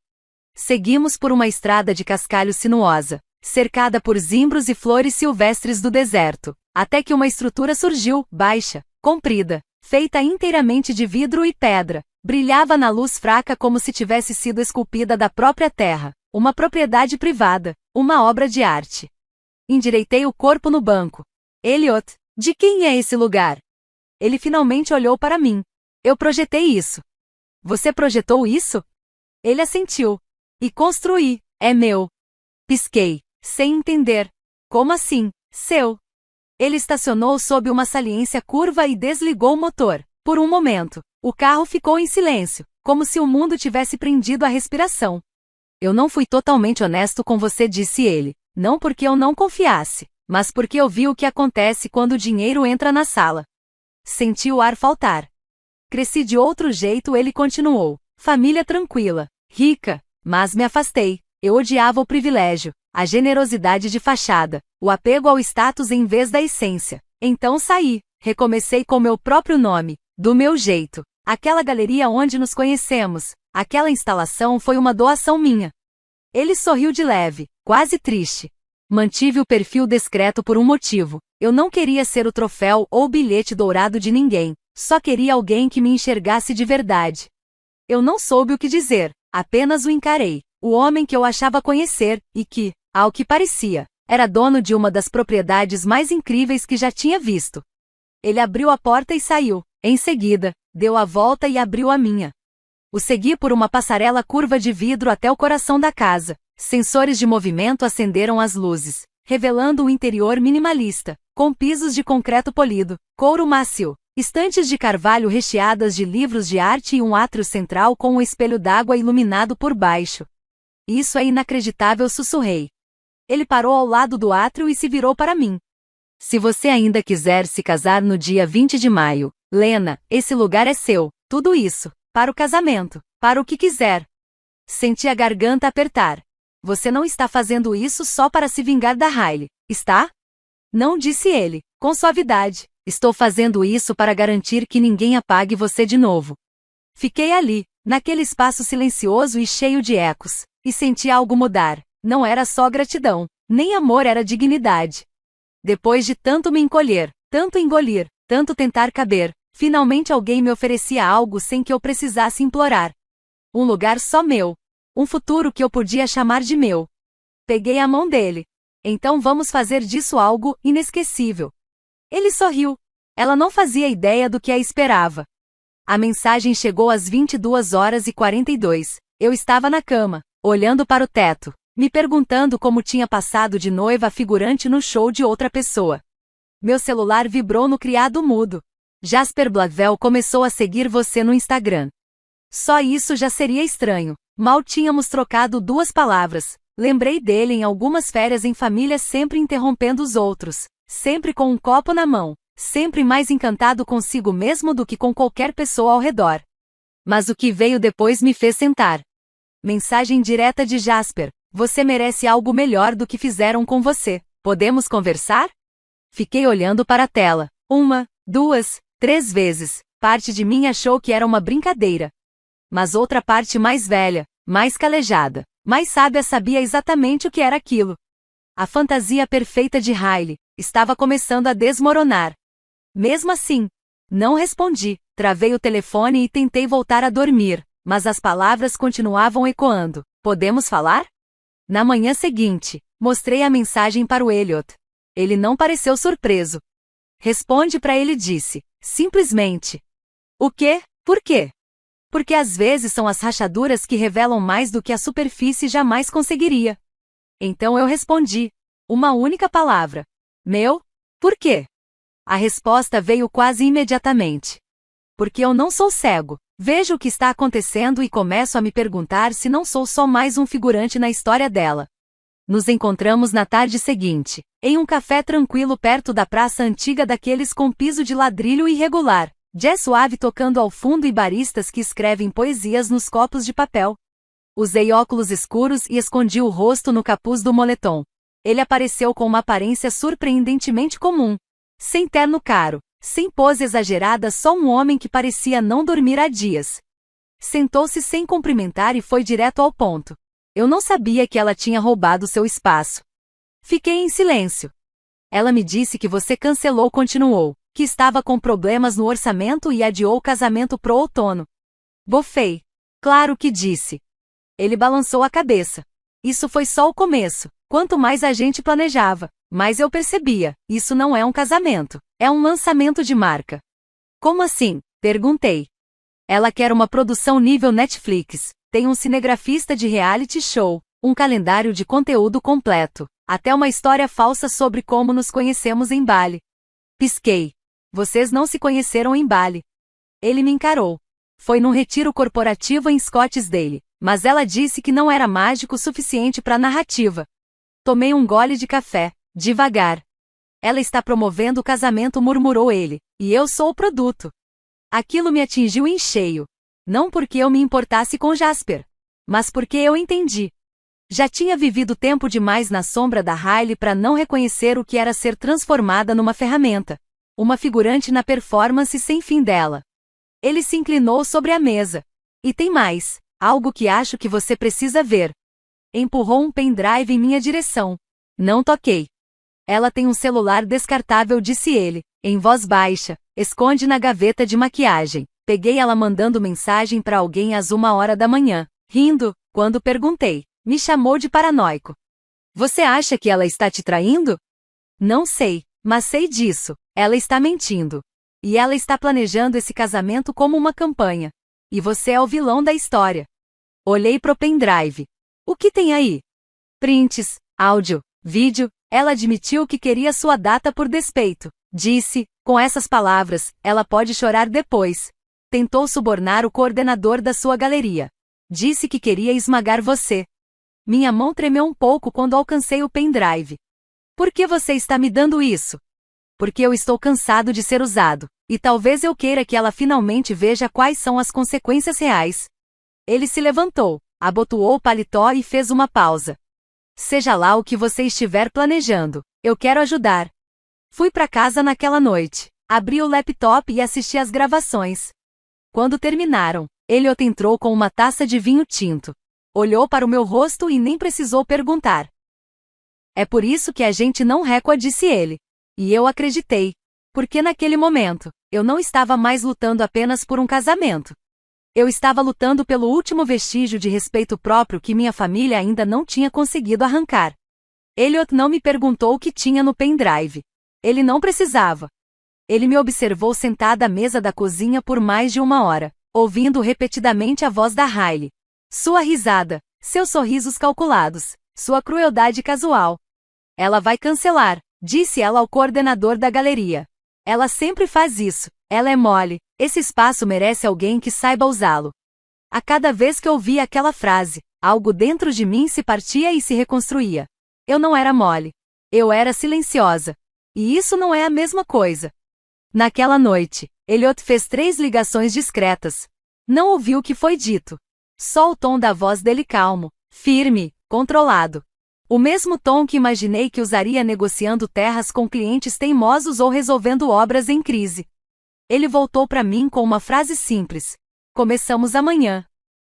Seguimos por uma estrada de cascalho sinuosa, cercada por zimbros e flores silvestres do deserto, até que uma estrutura surgiu, baixa, comprida, feita inteiramente de vidro e pedra, brilhava na luz fraca como se tivesse sido esculpida da própria terra, uma propriedade privada, uma obra de arte. Endireitei o corpo no banco. Elliot, de quem é esse lugar? Ele finalmente olhou para mim. Eu projetei isso. Você projetou isso? Ele assentiu. E construí, é meu. Pisquei, sem entender. Como assim, seu? Ele estacionou sob uma saliência curva e desligou o motor. Por um momento, o carro ficou em silêncio, como se o mundo tivesse prendido a respiração. Eu não fui totalmente honesto com você, disse ele. Não porque eu não confiasse, mas porque eu vi o que acontece quando o dinheiro entra na sala. Senti o ar faltar. Cresci de outro jeito, ele continuou. Família tranquila, rica. Mas me afastei. Eu odiava o privilégio. a generosidade de fachada, o apego ao status em vez da essência. Então saí, recomecei com meu próprio nome, do meu jeito. Aquela galeria onde nos conhecemos, aquela instalação foi uma doação minha. Ele sorriu de leve, quase triste. Mantive o perfil discreto por um motivo. Eu não queria ser o troféu ou bilhete dourado de ninguém, só queria alguém que me enxergasse de verdade. Eu não soube o que dizer, apenas o encarei. O homem que eu achava conhecer, e que, ao que parecia, era dono de uma das propriedades mais incríveis que já tinha visto. Ele abriu a porta e saiu. Em seguida, deu a volta e abriu a minha. O segui por uma passarela curva de vidro até o coração da casa. Sensores de movimento acenderam as luzes, revelando um interior minimalista, com pisos de concreto polido, couro macio, estantes de carvalho recheadas de livros de arte e um átrio central com um espelho d'água iluminado por baixo. Isso é inacreditável, sussurrei. Ele parou ao lado do átrio e se virou para mim. Se você ainda quiser se casar no dia 20 de maio, Lena, esse lugar é seu, tudo isso, para o casamento, para o que quiser. Senti a garganta apertar. Você não está fazendo isso só para se vingar da Riley, está? Não, disse ele, com suavidade. Estou fazendo isso para garantir que ninguém apague você de novo. Fiquei ali, naquele espaço silencioso e cheio de ecos, e senti algo mudar. Não era só gratidão, nem amor, era dignidade. Depois de tanto me encolher, tanto engolir, tanto tentar caber, finalmente alguém me oferecia algo sem que eu precisasse implorar. Um lugar só meu. Um futuro que eu podia chamar de meu. Peguei a mão dele. Então vamos fazer disso algo inesquecível. Ele sorriu. Ela não fazia ideia do que a esperava. A mensagem chegou às 22h42. Eu estava na cama, olhando para o teto, me perguntando como tinha passado de noiva a figurante no show de outra pessoa. Meu celular vibrou no criado mudo. Jasper Blackwell começou a seguir você no Instagram. Só isso já seria estranho. Mal tínhamos trocado 2 palavras. Lembrei dele em algumas férias em família, sempre interrompendo os outros, sempre com um copo na mão, sempre mais encantado consigo mesmo do que com qualquer pessoa ao redor. Mas o que veio depois me fez sentar. Mensagem direta de Jasper: você merece algo melhor do que fizeram com você. Podemos conversar? Fiquei olhando para a tela. 1, 2, 3 vezes. Parte de mim achou que era uma brincadeira. Mas outra parte mais velha, mais calejada, mais sábia sabia exatamente o que era aquilo. A fantasia perfeita de Riley estava começando a desmoronar. Mesmo assim, não respondi, travei o telefone e tentei voltar a dormir, mas as palavras continuavam ecoando. Podemos falar? Na manhã seguinte, mostrei a mensagem para o Elliot. Ele não pareceu surpreso. Responde para ele, disse, simplesmente. O quê? Por quê? Porque às vezes são as rachaduras que revelam mais do que a superfície jamais conseguiria. Então eu respondi. Uma única palavra. Meu? Por quê? A resposta veio quase imediatamente. Porque eu não sou cego. Vejo o que está acontecendo e começo a me perguntar se não sou só mais um figurante na história dela. Nos encontramos na tarde seguinte, em um café tranquilo perto da praça antiga, daqueles com piso de ladrilho irregular. Jazz suave tocando ao fundo e baristas que escrevem poesias nos copos de papel. Usei óculos escuros e escondi o rosto no capuz do moletom. Ele apareceu com uma aparência surpreendentemente comum. Sem terno caro, sem pose exagerada, só um homem que parecia não dormir há dias. Sentou-se sem cumprimentar e foi direto ao ponto. Eu não sabia que ela tinha roubado seu espaço. Fiquei em silêncio. Ela me disse que você cancelou, continuou, que estava com problemas no orçamento e adiou o casamento pro outono. Bofei. Claro que disse. Ele balançou a cabeça. Isso foi só o começo. Quanto mais a gente planejava, mais eu percebia, isso não é um casamento, é um lançamento de marca. Como assim? Perguntei. Ela quer uma produção nível Netflix, tem um cinegrafista de reality show, um calendário de conteúdo completo, até uma história falsa sobre como nos conhecemos em Bali. Pisquei. Vocês não se conheceram em Bali. Ele me encarou. Foi num retiro corporativo em Scottsdale, mas ela disse que não era mágico o suficiente para a narrativa. Tomei um gole de café, devagar. Ela está promovendo o casamento, murmurou ele, e eu sou o produto. Aquilo me atingiu em cheio. Não porque eu me importasse com Jasper, mas porque eu entendi. Já tinha vivido tempo demais na sombra da Hailey para não reconhecer o que era ser transformada numa ferramenta. Uma figurante na performance sem fim dela. Ele se inclinou sobre a mesa. E tem mais, algo que acho que você precisa ver. Empurrou um pendrive em minha direção. Não toquei. Ela tem um celular descartável, disse ele, em voz baixa, esconde na gaveta de maquiagem. Peguei ela mandando mensagem para alguém às 1h da manhã, rindo, quando perguntei. Me chamou de paranoico. Você acha que ela está te traindo? Não sei, mas sei disso. Ela está mentindo. E ela está planejando esse casamento como uma campanha. E você é o vilão da história. Olhei pro pendrive. O que tem aí? Prints, áudio, vídeo. Ela admitiu que queria sua data por despeito. Disse, com essas palavras, ela pode chorar depois. Tentou subornar o coordenador da sua galeria. Disse que queria esmagar você. Minha mão tremeu um pouco quando alcancei o pendrive. Por que você está me dando isso? Porque eu estou cansado de ser usado. E talvez eu queira que ela finalmente veja quais são as consequências reais. Ele se levantou, abotoou o paletó e fez uma pausa. Seja lá o que você estiver planejando, eu quero ajudar. Fui para casa naquela noite, abri o laptop e assisti às gravações. Quando terminaram, Elliot entrou com uma taça de vinho tinto. Olhou para o meu rosto e nem precisou perguntar. É por isso que a gente não recua, disse ele. E eu acreditei. Porque naquele momento, eu não estava mais lutando apenas por um casamento. Eu estava lutando pelo último vestígio de respeito próprio que minha família ainda não tinha conseguido arrancar. Elliot não me perguntou o que tinha no pendrive. Ele não precisava. Ele me observou sentada à mesa da cozinha por mais de 1h, ouvindo repetidamente a voz da Hailey. Sua risada, seus sorrisos calculados, sua crueldade casual. Ela vai cancelar, disse ela ao coordenador da galeria. Ela sempre faz isso, ela é mole, esse espaço merece alguém que saiba usá-lo. A cada vez que ouvia aquela frase, algo dentro de mim se partia e se reconstruía. Eu não era mole. Eu era silenciosa. E isso não é a mesma coisa. Naquela noite, Elliot fez 3 ligações discretas. Não ouviu o que foi dito. Só o tom da voz dele calmo, firme, controlado. O mesmo tom que imaginei que usaria negociando terras com clientes teimosos ou resolvendo obras em crise. Ele voltou para mim com uma frase simples. Começamos amanhã.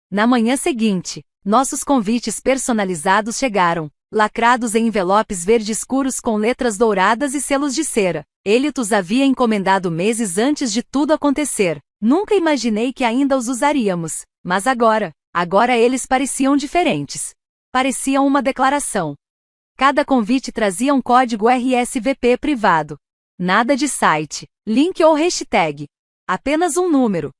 Na manhã seguinte, nossos convites personalizados chegaram, lacrados em envelopes verde escuros com letras douradas e selos de cera. Elliot os havia encomendado meses antes de tudo acontecer. Nunca imaginei que ainda os usaríamos, mas agora eles pareciam diferentes. Pareciam uma declaração. Cada convite trazia um código RSVP privado. Nada de site, link ou hashtag. Apenas um número.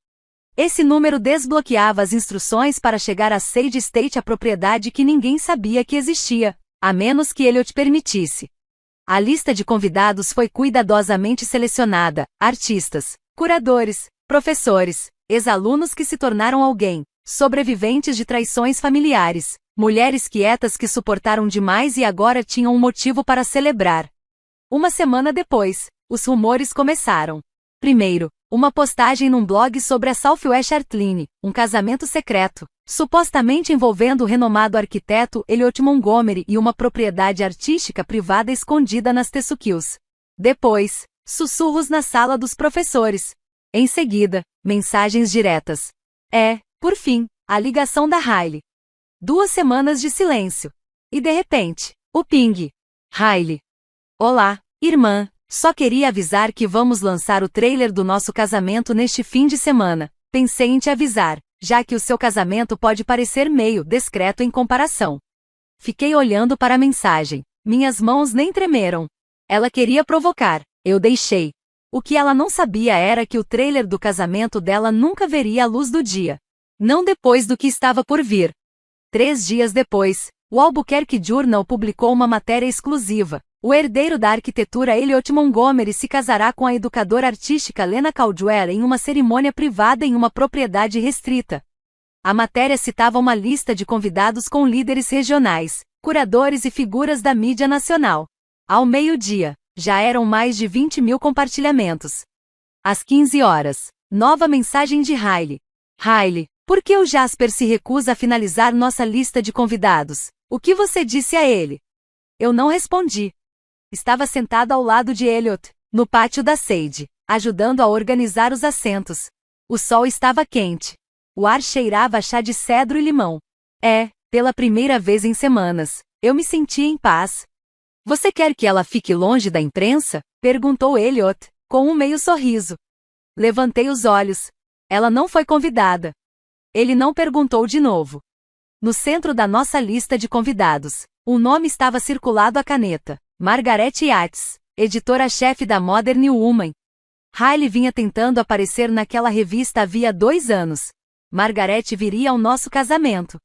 Esse número desbloqueava as instruções para chegar a Sage State, a propriedade que ninguém sabia que existia, a menos que Elliot permitisse. A lista de convidados foi cuidadosamente selecionada: artistas, curadores, professores, ex-alunos que se tornaram alguém, sobreviventes de traições familiares, mulheres quietas que suportaram demais e agora tinham um motivo para celebrar. Uma semana depois, os rumores começaram. Primeiro, uma postagem num blog sobre a Southwest Artline, um casamento secreto, supostamente envolvendo o renomado arquiteto Elliot Montgomery e uma propriedade artística privada escondida nas Tesuquils. Depois, sussurros na sala dos professores. Em seguida, mensagens diretas. Por fim, a ligação da Hailey. 2 semanas de silêncio. E de repente, o ping. Hailey. Olá, irmã. Só queria avisar que vamos lançar o trailer do nosso casamento neste fim de semana. Pensei em te avisar, já que o seu casamento pode parecer meio discreto em comparação. Fiquei olhando para a mensagem. Minhas mãos nem tremeram. Ela queria provocar. Eu deixei. O que ela não sabia era que o trailer do casamento dela nunca veria a luz do dia. Não depois do que estava por vir. 3 dias depois, o Albuquerque Journal publicou uma matéria exclusiva. O herdeiro da arquitetura Elliot Montgomery se casará com a educadora artística Lena Caldwell em uma cerimônia privada em uma propriedade restrita. A matéria citava uma lista de convidados com líderes regionais, curadores e figuras da mídia nacional. Ao meio-dia, já eram mais de 20.000 compartilhamentos. Às 15 horas, nova mensagem de Hailey. Hailey, por que o Jasper se recusa a finalizar nossa lista de convidados? O que você disse a ele? Eu não respondi. Estava sentada ao lado de Elliot, no pátio da Sade, ajudando a organizar os assentos. O sol estava quente. O ar cheirava a chá de cedro e limão. Pela primeira vez em semanas, eu me sentia em paz. Você quer que ela fique longe da imprensa? Perguntou Elliot, com um meio sorriso. Levantei os olhos. Ela não foi convidada. Ele não perguntou de novo. No centro da nossa lista de convidados, um nome estava circulado à caneta: Margaret Yates, editora-chefe da Modern Woman. Hailey vinha tentando aparecer naquela revista havia 2 anos. Margaret viria ao nosso casamento.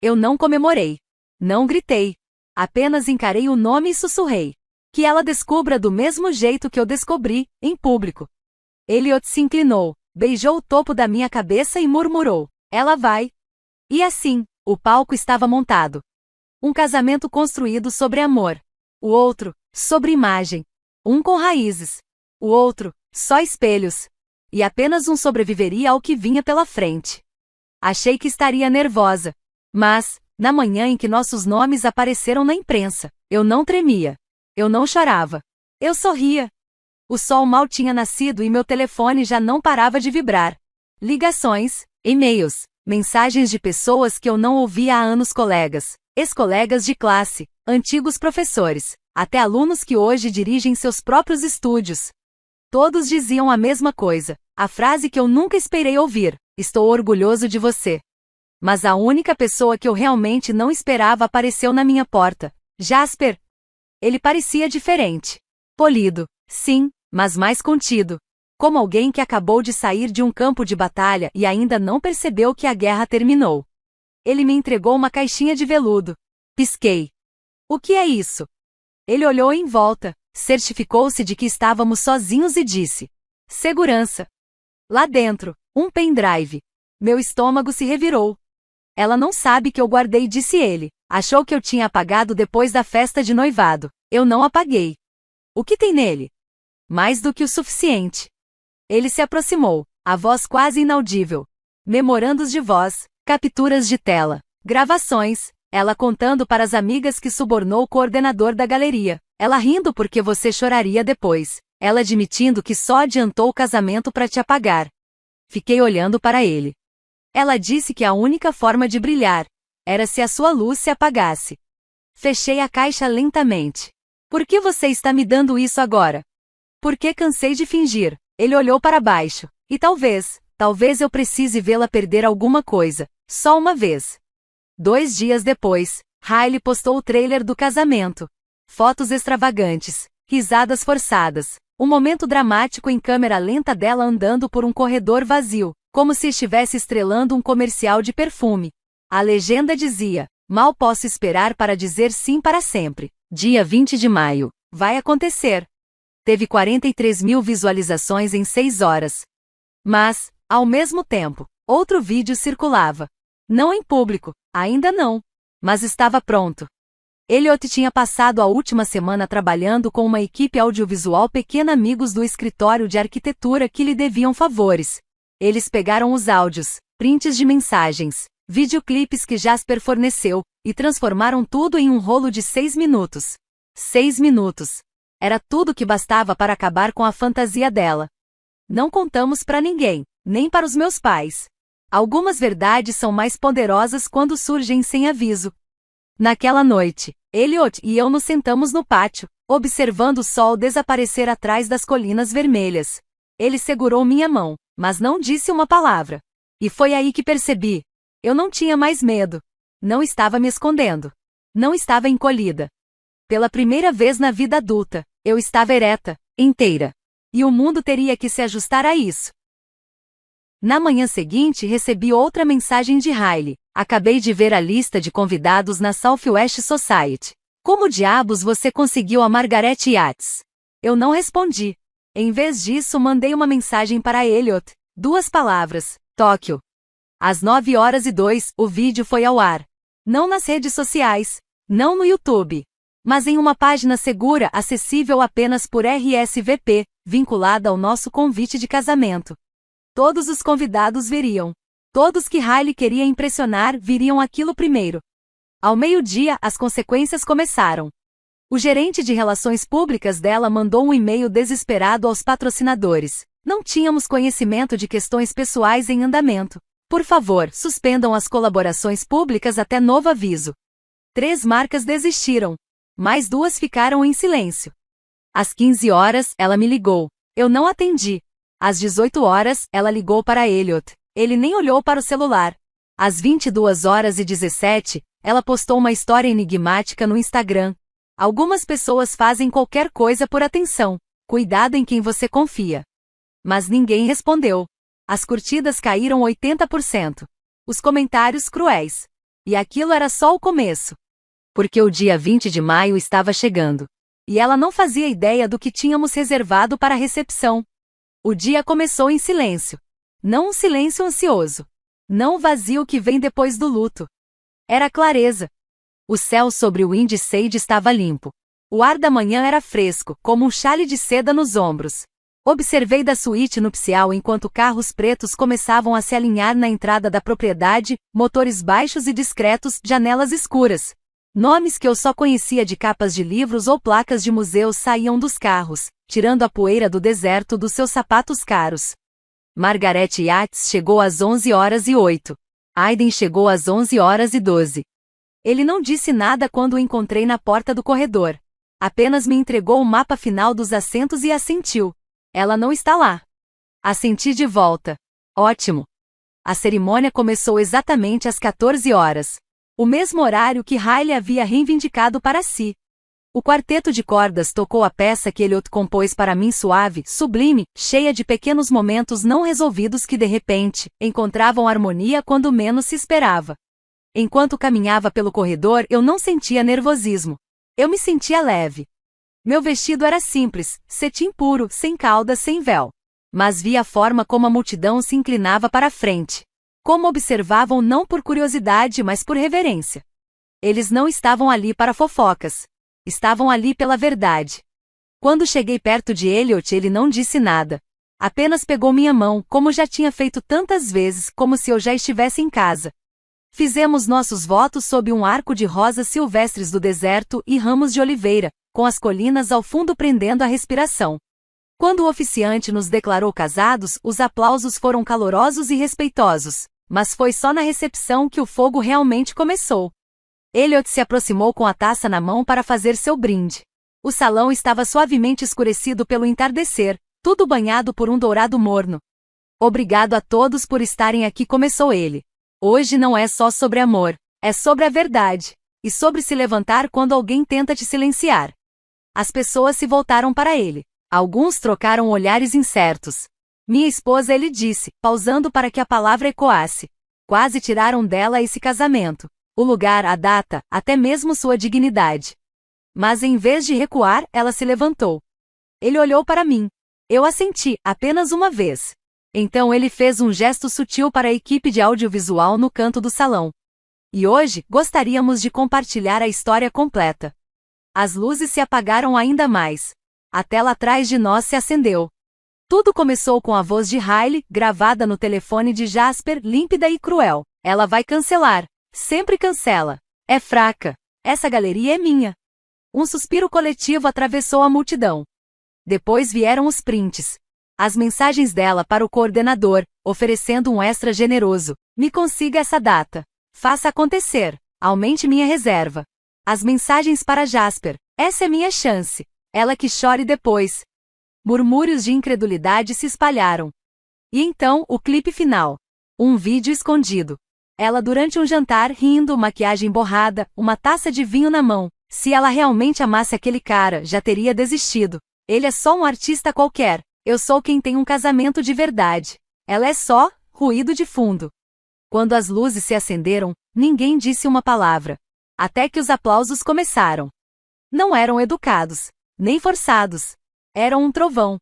Eu não comemorei. Não gritei. Apenas encarei o nome e sussurrei. Que ela descubra do mesmo jeito que eu descobri, em público. Elliot se inclinou, beijou o topo da minha cabeça e murmurou: ela vai. E assim, o palco estava montado. Um casamento construído sobre amor. O outro, sobre imagem. Um com raízes. O outro, só espelhos. E apenas um sobreviveria ao que vinha pela frente. Achei que estaria nervosa. Mas, na manhã em que nossos nomes apareceram na imprensa, eu não tremia. Eu não chorava. Eu sorria. O sol mal tinha nascido e meu telefone já não parava de vibrar. Ligações, e-mails, mensagens de pessoas que eu não ouvia há anos, colegas, ex-colegas de classe, antigos professores, até alunos que hoje dirigem seus próprios estúdios. Todos diziam a mesma coisa, a frase que eu nunca esperei ouvir: estou orgulhoso de você. Mas a única pessoa que eu realmente não esperava apareceu na minha porta: Jasper. Ele parecia diferente. Polido, sim, mas mais contido. Como alguém que acabou de sair de um campo de batalha e ainda não percebeu que a guerra terminou. Ele me entregou uma caixinha de veludo. Pisquei. O que é isso? Ele olhou em volta, certificou-se de que estávamos sozinhos e disse: segurança. Lá dentro, um pendrive. Meu estômago se revirou. Ela não sabe que eu guardei, disse ele. Achou que eu tinha apagado depois da festa de noivado. Eu não apaguei. O que tem nele? Mais do que o suficiente. Ele se aproximou, a voz quase inaudível. Memorandos de voz, capturas de tela, gravações, ela contando para as amigas que subornou o coordenador da galeria, ela rindo porque você choraria depois, ela admitindo que só adiantou o casamento para te apagar. Fiquei olhando para ele. Ela disse que a única forma de brilhar era se a sua luz se apagasse. Fechei a caixa lentamente. Por que você está me dando isso agora? Porque cansei de fingir. Ele olhou para baixo. E talvez eu precise vê-la perder alguma coisa, só uma vez. 2 dias depois, Hailey postou o trailer do casamento. Fotos extravagantes, risadas forçadas, um momento dramático em câmera lenta dela andando por um corredor vazio, como se estivesse estrelando um comercial de perfume. A legenda dizia: mal posso esperar para dizer sim para sempre. Dia 20 de maio. Vai acontecer. Teve 43 mil visualizações em 6 horas. Mas, ao mesmo tempo, outro vídeo circulava. Não em público, ainda não. Mas estava pronto. Elliot tinha passado a última semana trabalhando com uma equipe audiovisual pequena, amigos do escritório de arquitetura que lhe deviam favores. Eles pegaram os áudios, prints de mensagens, videoclipes que Jasper forneceu, e transformaram tudo em um rolo de 6 minutos. 6 minutos. Era tudo que bastava para acabar com a fantasia dela. Não contamos para ninguém, nem para os meus pais. Algumas verdades são mais poderosas quando surgem sem aviso. Naquela noite, Elliot e eu nos sentamos no pátio, observando o sol desaparecer atrás das colinas vermelhas. Ele segurou minha mão, mas não disse uma palavra. E foi aí que percebi. Eu não tinha mais medo. Não estava me escondendo. Não estava encolhida. Pela primeira vez na vida adulta, eu estava ereta, inteira. E o mundo teria que se ajustar a isso. Na manhã seguinte recebi outra mensagem de Hailey. Acabei de ver a lista de convidados na Southwest Society. Como diabos você conseguiu a Margaret Yates? Eu não respondi. Em vez disso, mandei uma mensagem para Elliot. 2 palavras: Tóquio. Às 9h02, o vídeo foi ao ar. Não nas redes sociais. Não no YouTube. Mas em uma página segura, acessível apenas por RSVP, vinculada ao nosso convite de casamento. Todos os convidados veriam. Todos que Hailey queria impressionar viriam aquilo primeiro. Ao meio-dia, as consequências começaram. O gerente de relações públicas dela mandou um e-mail desesperado aos patrocinadores. Não tínhamos conhecimento de questões pessoais em andamento. Por favor, suspendam as colaborações públicas até novo aviso. 3 marcas desistiram. Mais 2 ficaram em silêncio. Às 15 horas, ela me ligou. Eu não atendi. Às 18 horas, ela ligou para Elliot. Ele nem olhou para o celular. Às 22h17, ela postou uma história enigmática no Instagram. Algumas pessoas fazem qualquer coisa por atenção. Cuidado em quem você confia. Mas ninguém respondeu. As curtidas caíram 80%. Os comentários cruéis. E aquilo era só o começo. Porque o dia 20 de maio estava chegando. E ela não fazia ideia do que tínhamos reservado para a recepção. O dia começou em silêncio. Não um silêncio ansioso. Não o vazio que vem depois do luto. Era clareza. O céu sobre o Windside estava limpo. O ar da manhã era fresco, como um chale de seda nos ombros. Observei da suíte nupcial enquanto carros pretos começavam a se alinhar na entrada da propriedade, motores baixos e discretos, janelas escuras. Nomes que eu só conhecia de capas de livros ou placas de museus saíam dos carros, tirando a poeira do deserto dos seus sapatos caros. Margaret Yates chegou às 11h08. Aiden chegou às 11h12. Ele não disse nada quando o encontrei na porta do corredor. Apenas me entregou o mapa final dos assentos e assentiu. Ela não está lá. Assenti de volta. Ótimo. A cerimônia começou exatamente às 14 horas. O mesmo horário que Hayley havia reivindicado para si. O quarteto de cordas tocou a peça que Elliot compôs para mim, suave, sublime, cheia de pequenos momentos não resolvidos que de repente encontravam harmonia quando menos se esperava. Enquanto caminhava pelo corredor, eu não sentia nervosismo. Eu me sentia leve. Meu vestido era simples, cetim puro, sem cauda, sem véu. Mas vi a forma como a multidão se inclinava para a frente. Como observavam não por curiosidade, mas por reverência. Eles não estavam ali para fofocas. Estavam ali pela verdade. Quando cheguei perto de Elliot, ele não disse nada. Apenas pegou minha mão, como já tinha feito tantas vezes, como se eu já estivesse em casa. Fizemos nossos votos sob um arco de rosas silvestres do deserto e ramos de oliveira, com as colinas ao fundo prendendo a respiração. Quando o oficiante nos declarou casados, os aplausos foram calorosos e respeitosos, mas foi só na recepção que o fogo realmente começou. Elliot se aproximou com a taça na mão para fazer seu brinde. O salão estava suavemente escurecido pelo entardecer, tudo banhado por um dourado morno. Obrigado a todos por estarem aqui, começou ele. Hoje não é só sobre amor, é sobre a verdade, e sobre se levantar quando alguém tenta te silenciar. As pessoas se voltaram para ele. Alguns trocaram olhares incertos. Minha esposa, ele disse, pausando para que a palavra ecoasse. Quase tiraram dela esse casamento. O lugar, a data, até mesmo sua dignidade. Mas em vez de recuar, ela se levantou. Ele olhou para mim. Eu assenti, apenas uma vez. Então ele fez um gesto sutil para a equipe de audiovisual no canto do salão. E hoje, gostaríamos de compartilhar a história completa. As luzes se apagaram ainda mais. A tela atrás de nós se acendeu. Tudo começou com a voz de Hayley, gravada no telefone de Jasper, límpida e cruel. Ela vai cancelar. Sempre cancela. É fraca. Essa galeria é minha. Um suspiro coletivo atravessou a multidão. Depois vieram os prints. As mensagens dela para o coordenador, oferecendo um extra generoso. Me consiga essa data. Faça acontecer. Aumente minha reserva. As mensagens para Jasper. Essa é minha chance. Ela que chore depois. Murmúrios de incredulidade se espalharam. E então, o clipe final. Um vídeo escondido. Ela durante um jantar, rindo, maquiagem borrada, uma taça de vinho na mão. Se ela realmente amasse aquele cara, já teria desistido. Ele é só um artista qualquer. Eu sou quem tem um casamento de verdade. Ela é só ruído de fundo. Quando as luzes se acenderam, ninguém disse uma palavra. Até que os aplausos começaram. Não eram educados, nem forçados. Eram um trovão.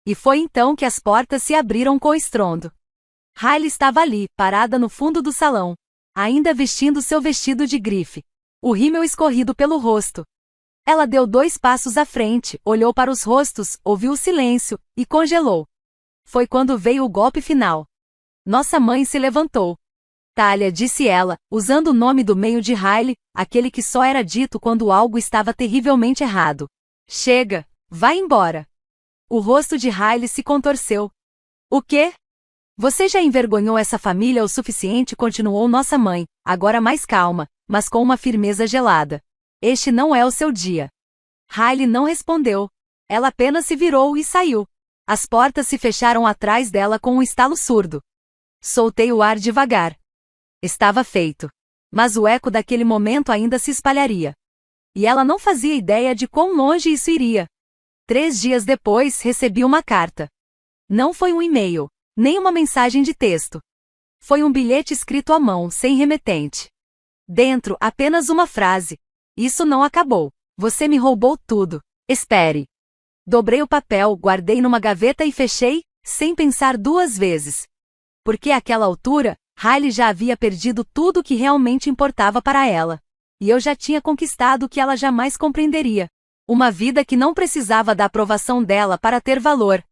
E foi então que as portas se abriram com estrondo. Hayley estava ali, parada no fundo do salão, ainda vestindo seu vestido de grife. O rímel escorrido pelo rosto. Ela deu 2 passos à frente, olhou para os rostos, ouviu o silêncio, e congelou. Foi quando veio o golpe final. Nossa mãe se levantou. Talia, disse ela, usando o nome do meio de Riley, aquele que só era dito quando algo estava terrivelmente errado. Chega, vai embora. O rosto de Riley se contorceu. O quê? Você já envergonhou essa família o suficiente, continuou nossa mãe, agora mais calma, mas com uma firmeza gelada. Este não é o seu dia. Riley não respondeu. Ela apenas se virou e saiu. As portas se fecharam atrás dela com um estalo surdo. Soltei o ar devagar. Estava feito. Mas o eco daquele momento ainda se espalharia. E ela não fazia ideia de quão longe isso iria. 3 dias depois, recebi uma carta. Não foi um e-mail, nem uma mensagem de texto. Foi um bilhete escrito à mão, sem remetente. Dentro, apenas uma frase. Isso não acabou. Você me roubou tudo. Espere. Dobrei o papel, guardei numa gaveta e fechei, sem pensar 2 vezes. Porque àquela altura, Riley já havia perdido tudo que realmente importava para ela. E eu já tinha conquistado o que ela jamais compreenderia. Uma vida que não precisava da aprovação dela para ter valor.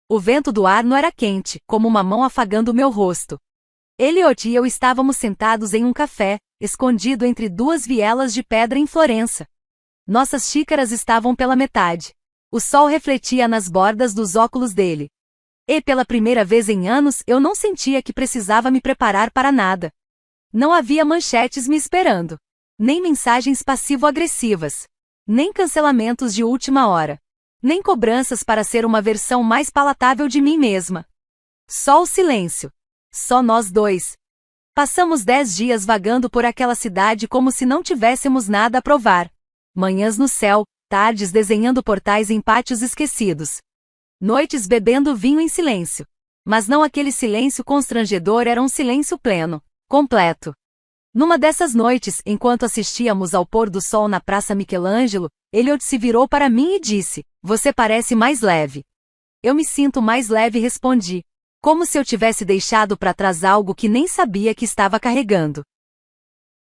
O vento do ar não era quente, como uma mão afagando meu rosto. Elliot e eu estávamos sentados em um café, escondido entre 2 vielas de pedra em Florença. Nossas xícaras estavam pela metade. O sol refletia nas bordas dos óculos dele. E pela primeira vez em anos eu não sentia que precisava me preparar para nada. Não havia manchetes me esperando. Nem mensagens passivo-agressivas. Nem cancelamentos de última hora. Nem cobranças para ser uma versão mais palatável de mim mesma. Só o silêncio. Só nós 2. Passamos 10 dias vagando por aquela cidade como se não tivéssemos nada a provar. Manhãs no céu, tardes desenhando portais em pátios esquecidos. Noites bebendo vinho em silêncio. Mas não aquele silêncio constrangedor, era um silêncio pleno, completo. Numa dessas noites, enquanto assistíamos ao pôr do sol na Praça Michelangelo, Elliot se virou para mim e disse: "Você parece mais leve." "Eu me sinto mais leve", respondi. Como se eu tivesse deixado para trás algo que nem sabia que estava carregando.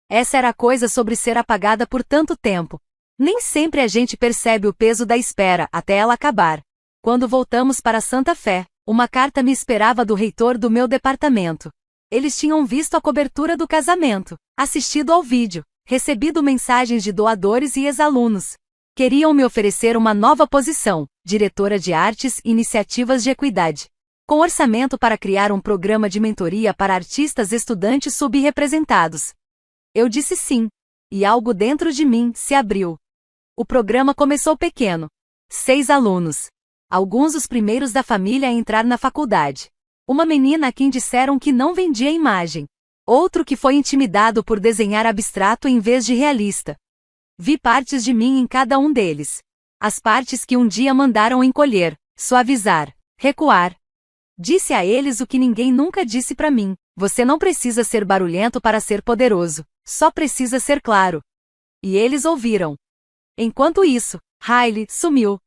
Essa era a coisa sobre ser apagada por tanto tempo. Nem sempre a gente percebe o peso da espera, até ela acabar. Quando voltamos para Santa Fé, uma carta me esperava do reitor do meu departamento. Eles tinham visto a cobertura do casamento, assistido ao vídeo, recebido mensagens de doadores e ex-alunos. Queriam me oferecer uma nova posição, diretora de artes e iniciativas de equidade, com orçamento para criar um programa de mentoria para artistas estudantes subrepresentados. Eu disse sim, e algo dentro de mim se abriu. O programa começou pequeno. 6 alunos. Alguns os primeiros da família a entrar na faculdade. Uma menina a quem disseram que não vendia imagem. Outro que foi intimidado por desenhar abstrato em vez de realista. Vi partes de mim em cada um deles. As partes que um dia mandaram encolher, suavizar, recuar. Disse a eles o que ninguém nunca disse para mim: você não precisa ser barulhento para ser poderoso, só precisa ser claro. E eles ouviram. Enquanto isso, Riley sumiu.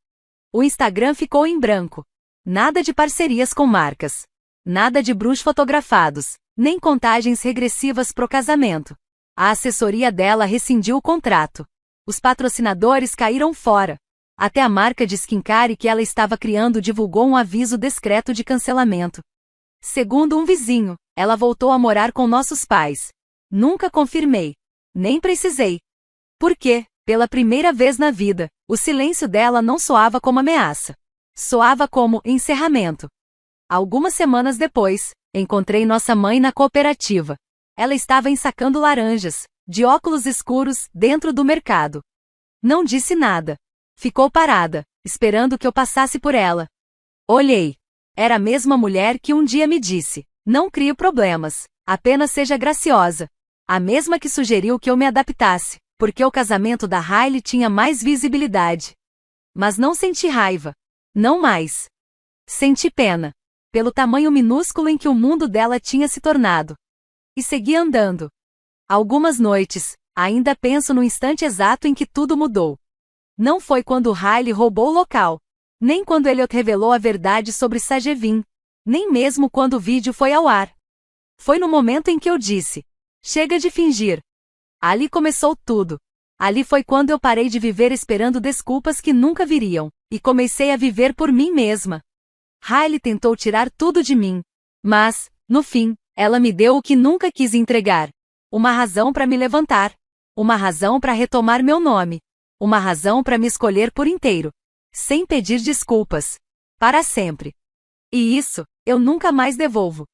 O Instagram ficou em branco. Nada de parcerias com marcas. Nada de brunch fotografados, nem contagens regressivas pro casamento. A assessoria dela rescindiu o contrato. Os patrocinadores caíram fora. Até a marca de skincare que ela estava criando divulgou um aviso discreto de cancelamento. Segundo um vizinho, ela voltou a morar com nossos pais. Nunca confirmei. Nem precisei. Por quê? Pela primeira vez na vida, o silêncio dela não soava como ameaça. Soava como encerramento. Algumas semanas depois, encontrei nossa mãe na cooperativa. Ela estava ensacando laranjas, de óculos escuros, dentro do mercado. Não disse nada. Ficou parada, esperando que eu passasse por ela. Olhei. Era a mesma mulher que um dia me disse: não crie problemas, apenas seja graciosa. A mesma que sugeriu que eu me adaptasse, porque o casamento da Riley tinha mais visibilidade. Mas não senti raiva. Não mais. Senti pena. Pelo tamanho minúsculo em que o mundo dela tinha se tornado. E segui andando. Algumas noites, ainda penso no instante exato em que tudo mudou. Não foi quando Riley roubou o local. Nem quando Elliot revelou a verdade sobre Sagevin. Nem mesmo quando o vídeo foi ao ar. Foi no momento em que eu disse: chega de fingir. Ali começou tudo. Ali foi quando eu parei de viver esperando desculpas que nunca viriam, e comecei a viver por mim mesma. Riley tentou tirar tudo de mim. Mas, no fim, Ela me deu o que nunca quis entregar. Uma razão para me levantar. Uma razão para retomar meu nome. Uma razão para me escolher por inteiro. Sem pedir desculpas. Para sempre. E isso, eu nunca mais devolvo.